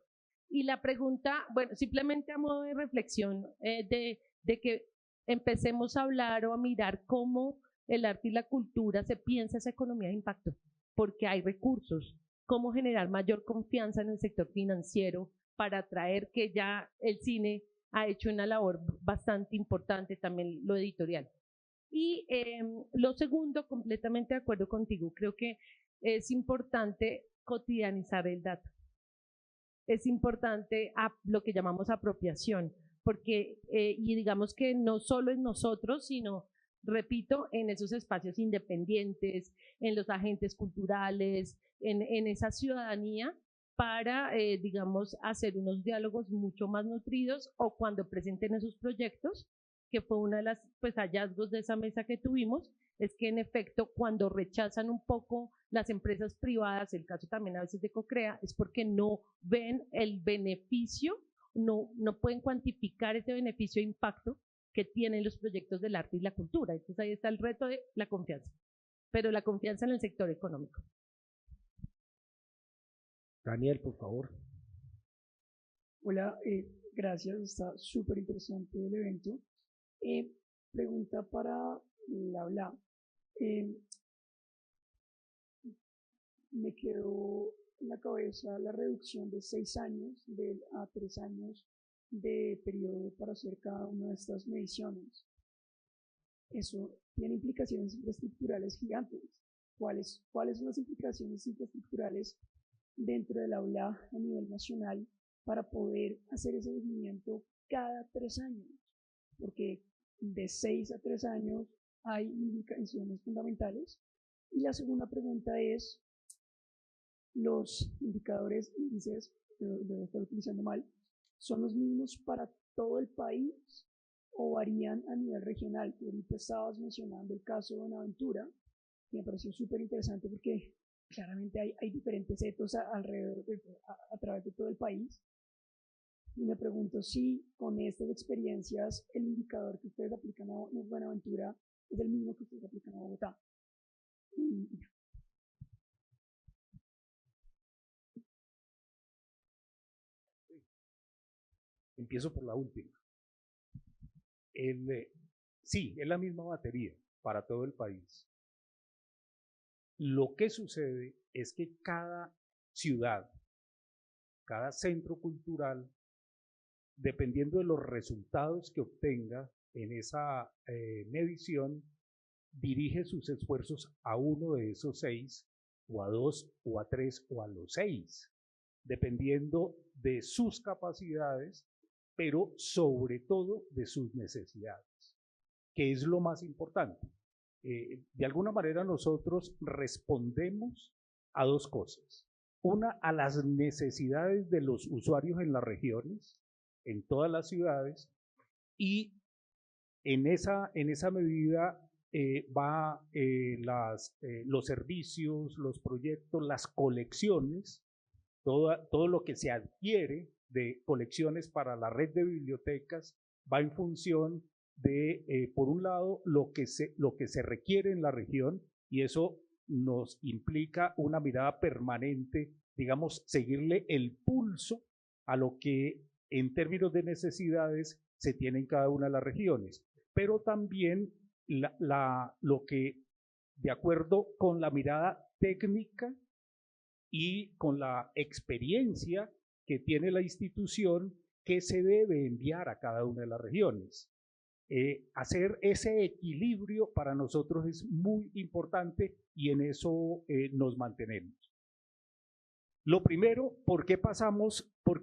Y la pregunta, bueno, simplemente a modo de reflexión, de que empecemos a hablar o a mirar cómo el arte y la cultura se piensa esa economía de impacto, porque hay recursos, cómo generar mayor confianza en el sector financiero para atraer que ya el cine ha hecho una labor bastante importante, también lo editorial. Y lo segundo, completamente de acuerdo contigo, creo que es importante cotidianizar el dato. Es importante lo que llamamos apropiación, porque, y digamos que no solo en nosotros, sino, repito, en esos espacios independientes, en los agentes culturales, en esa ciudadanía, para, digamos, hacer unos diálogos mucho más nutridos o cuando presenten esos proyectos, que fue uno de los hallazgos de esa mesa que tuvimos, es que en efecto cuando rechazan un poco las empresas privadas, el caso también a veces de Cocrea, es porque no ven el beneficio, no pueden cuantificar ese beneficio de impacto que tienen los proyectos del arte y la cultura. Entonces ahí está el reto de la confianza, pero la confianza en el sector económico. Daniel, por favor. Hola, gracias, está súper interesante el evento. Pregunta para Laura. Me quedó en la cabeza la reducción de 6 años a 3 años de periodo para hacer cada una de estas mediciones. Eso tiene implicaciones infraestructurales gigantes. ¿Cuáles son las implicaciones infraestructurales dentro del aula a nivel nacional para poder hacer ese seguimiento cada 3 años? Porque de 6 a 3 años hay indicaciones fundamentales. Y la segunda pregunta es, los indicadores, índices, debo estar utilizando mal, ¿son los mismos para todo el país o varían a nivel regional? Tú ahorita estabas mencionando el caso de Buenaventura, que me pareció súper interesante porque claramente hay diferentes etos alrededor, a través de todo el país. Y me pregunto si con estas experiencias el indicador que ustedes aplican a Buenaventura es el mismo que ustedes aplican a Bogotá. Empiezo por la última. Sí, es la misma batería para todo el país. Lo que sucede es que cada ciudad, cada centro cultural, dependiendo de los resultados que obtenga en esa medición, dirige sus esfuerzos a uno de esos 6, o a 2, o a 3, o a los 6, dependiendo de sus capacidades, pero sobre todo de sus necesidades, que es lo más importante. De alguna manera nosotros respondemos a dos cosas. Una, a las necesidades de los usuarios en las regiones, en todas las ciudades, y en esa medida los servicios, los proyectos, las colecciones, todo lo que se adquiere de colecciones para la red de bibliotecas va en función de, por un lado, lo que se requiere en la región, y eso nos implica una mirada permanente, digamos, seguirle el pulso a lo que en términos de necesidades se tiene en cada una de las regiones, pero también lo que, de acuerdo con la mirada técnica y con la experiencia que tiene la institución, que se debe enviar a cada una de las regiones. Hacer ese equilibrio para nosotros es muy importante y en eso nos mantenemos. Lo primero, ¿por qué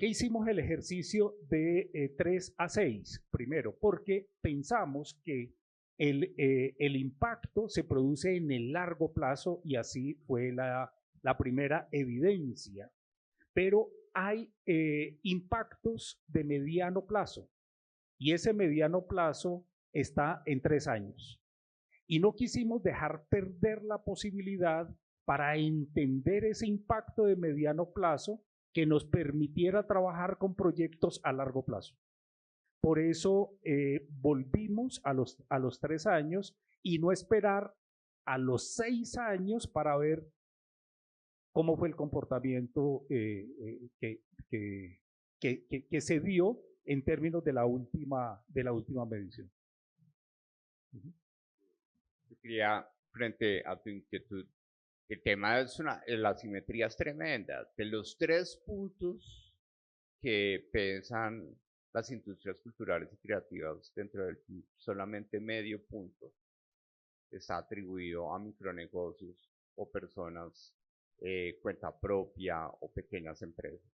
hicimos el ejercicio de 3 a 6? Primero, porque pensamos que el impacto se produce en el largo plazo y así fue la primera evidencia, pero hay impactos de mediano plazo y ese mediano plazo está en 3 años. Y no quisimos dejar perder la posibilidad para entender ese impacto de mediano plazo que nos permitiera trabajar con proyectos a largo plazo. Por eso volvimos a los 3 años y no esperar a los 6 años para ver cómo fue el comportamiento que se dio en términos de la última medición. Yo quería, frente a tu inquietud, el tema es la asimetría es tremenda. De los 3 puntos que pesan las industrias culturales y creativas dentro del PIB, solamente medio punto está atribuido a micronegocios o personas cuenta propia o pequeñas empresas.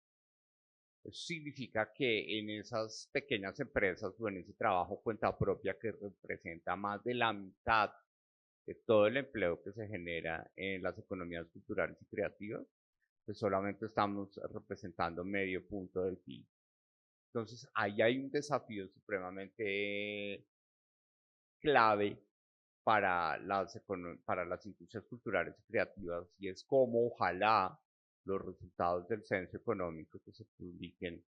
Eso significa que en esas pequeñas empresas o en ese trabajo cuenta propia que representa más de la mitad de todo el empleo que se genera en las economías culturales y creativas, pues solamente estamos representando medio punto del PIB. Entonces, ahí hay un desafío supremamente clave para las industrias culturales y creativas, y es cómo ojalá los resultados del censo económico que se publiquen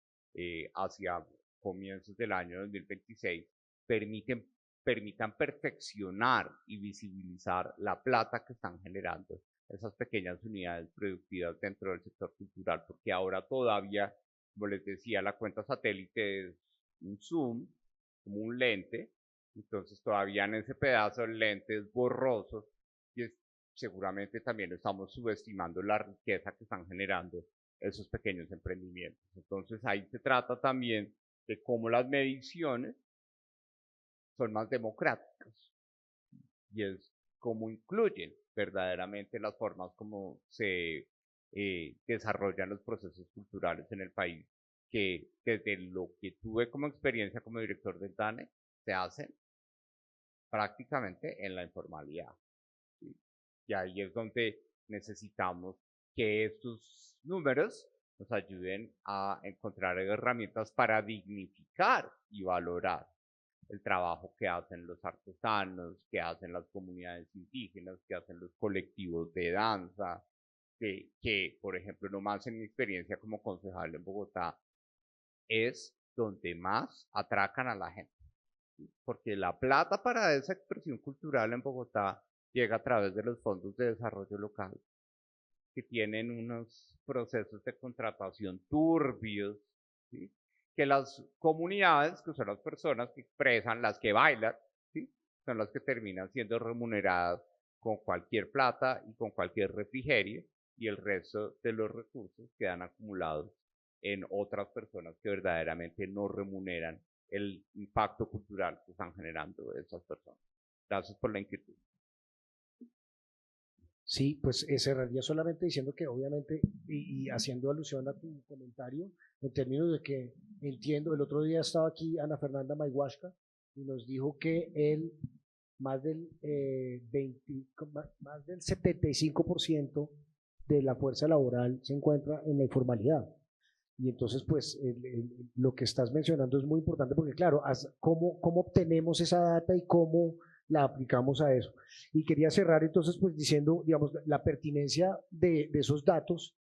hacia comienzos del año 2026 permitan perfeccionar y visibilizar la plata que están generando esas pequeñas unidades productivas dentro del sector cultural, porque ahora todavía, como les decía, la cuenta satélite es un zoom, como un lente, entonces todavía en ese pedazo el lente es borroso y seguramente también estamos subestimando la riqueza que están generando esos pequeños emprendimientos. Entonces ahí se trata también de cómo las mediciones son más democráticas y es cómo incluyen verdaderamente las formas como se desarrollan los procesos culturales en el país, que desde lo que tuve como experiencia como director del DANE se hacen prácticamente en la informalidad, ¿sí? Y ahí es donde necesitamos que estos números nos ayuden a encontrar herramientas para dignificar y valorar el trabajo que hacen los artesanos, que hacen las comunidades indígenas, que hacen los colectivos de danza, que por ejemplo, nomás en mi experiencia como concejal en Bogotá, es donde más atracan a la gente. Porque la plata para esa expresión cultural en Bogotá llega a través de los fondos de desarrollo local, que tienen unos procesos de contratación turbios, ¿sí? Que las comunidades, que son las personas que expresan, las que bailan, ¿sí? Son las que terminan siendo remuneradas con cualquier plata y con cualquier refrigerio, y el resto de los recursos quedan acumulados en otras personas que verdaderamente no remuneran el impacto cultural que están generando esas personas. Gracias por la inquietud. Sí, pues cerraría solamente diciendo que obviamente, y haciendo alusión a tu comentario, en términos de que entiendo, el otro día estaba aquí Ana Fernanda Mayhuasca y nos dijo que más del, 75% de la fuerza laboral se encuentra en la informalidad. Y entonces, pues, lo que estás mencionando es muy importante porque, claro, ¿cómo obtenemos esa data y cómo la aplicamos a eso? Y quería cerrar entonces, pues, diciendo, digamos, la pertinencia de esos datos,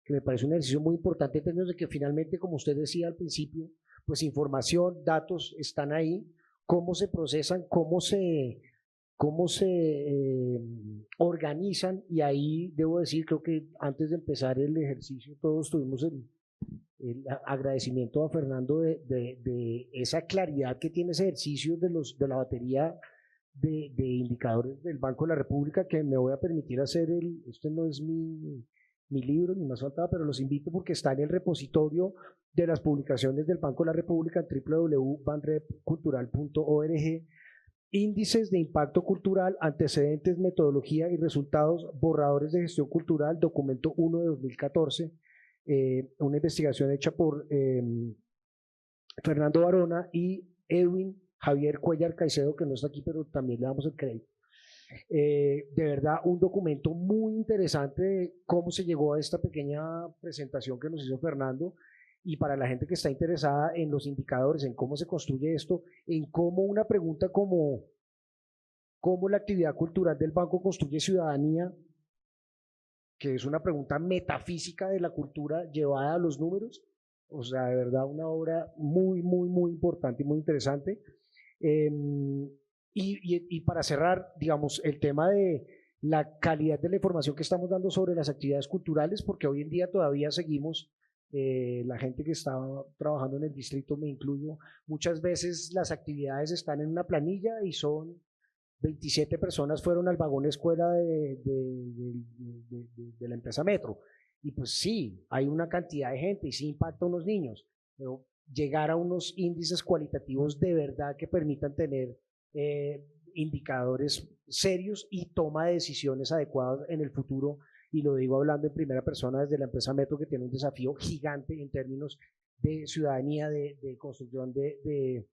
que me parece un ejercicio muy importante en términos de que finalmente, como usted decía al principio, pues información, datos están ahí, cómo se procesan, cómo se organizan, y ahí debo decir, creo que antes de empezar el ejercicio todos tuvimos el agradecimiento a Fernando de esa claridad que tiene ese ejercicio de la batería de indicadores del Banco de la República, que me voy a permitir hacer este no es mi libro, ni más faltaba, pero los invito porque está en el repositorio de las publicaciones del Banco de la República en www.banrepcultural.org. Índices de impacto cultural, antecedentes, metodología y resultados, borradores de gestión cultural, documento 1 de 2014, una investigación hecha por Fernando Barona y Edwin Javier Cuellar Caicedo, que no está aquí, pero también le damos el crédito. De verdad, un documento muy interesante de cómo se llegó a esta pequeña presentación que nos hizo Fernando, y para la gente que está interesada en los indicadores, en cómo se construye esto, en cómo una pregunta como cómo la actividad cultural del banco construye ciudadanía, que es una pregunta metafísica de la cultura llevada a los números. O sea, de verdad, una obra muy, muy, muy importante y muy interesante. Y para cerrar, digamos, el tema de la calidad de la información que estamos dando sobre las actividades culturales, porque hoy en día todavía seguimos, la gente que está trabajando en el distrito, me incluyo, muchas veces las actividades están en una planilla y son 27 personas fueron al vagón escuela de la empresa Metro. Y pues sí, hay una cantidad de gente y sí impacta a unos niños, pero llegar a unos índices cualitativos de verdad que permitan tener indicadores serios y toma de decisiones adecuadas en el futuro, y lo digo hablando en primera persona desde la empresa Metro, que tiene un desafío gigante en términos de ciudadanía, de construcción de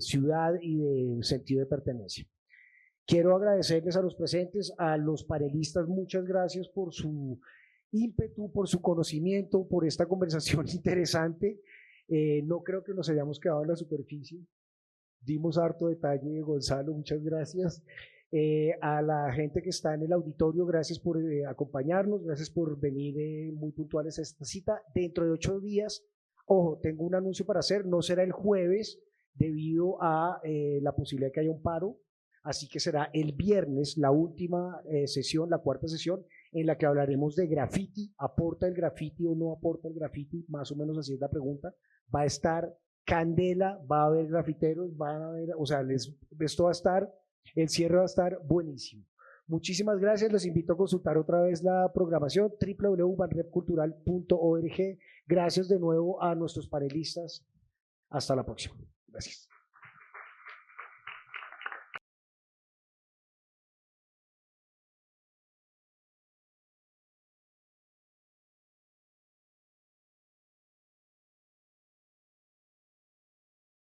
ciudad y de sentido de pertenencia. Quiero agradecerles a los presentes, a los panelistas, muchas gracias por su ímpetu, por su conocimiento, por esta conversación interesante. No creo que nos hayamos quedado en la superficie, dimos harto detalle. Gonzalo, muchas gracias. A la gente que está en el auditorio, gracias por acompañarnos, gracias por venir muy puntuales a esta cita. Dentro de 8 días, ojo, tengo un anuncio para hacer, no será el jueves debido a la posibilidad de que haya un paro, así que será el viernes la última sesión, la cuarta sesión, en la que hablaremos de graffiti. ¿Aporta el graffiti o no aporta el graffiti? Más o menos así es la pregunta. Va a estar candela, va a haber grafiteros, van a haber, o sea, esto va a estar, el cierre va a estar buenísimo. Muchísimas gracias, les invito a consultar otra vez la programación www.banrepcultural.org. Gracias de nuevo a nuestros panelistas, hasta la próxima. Gracias.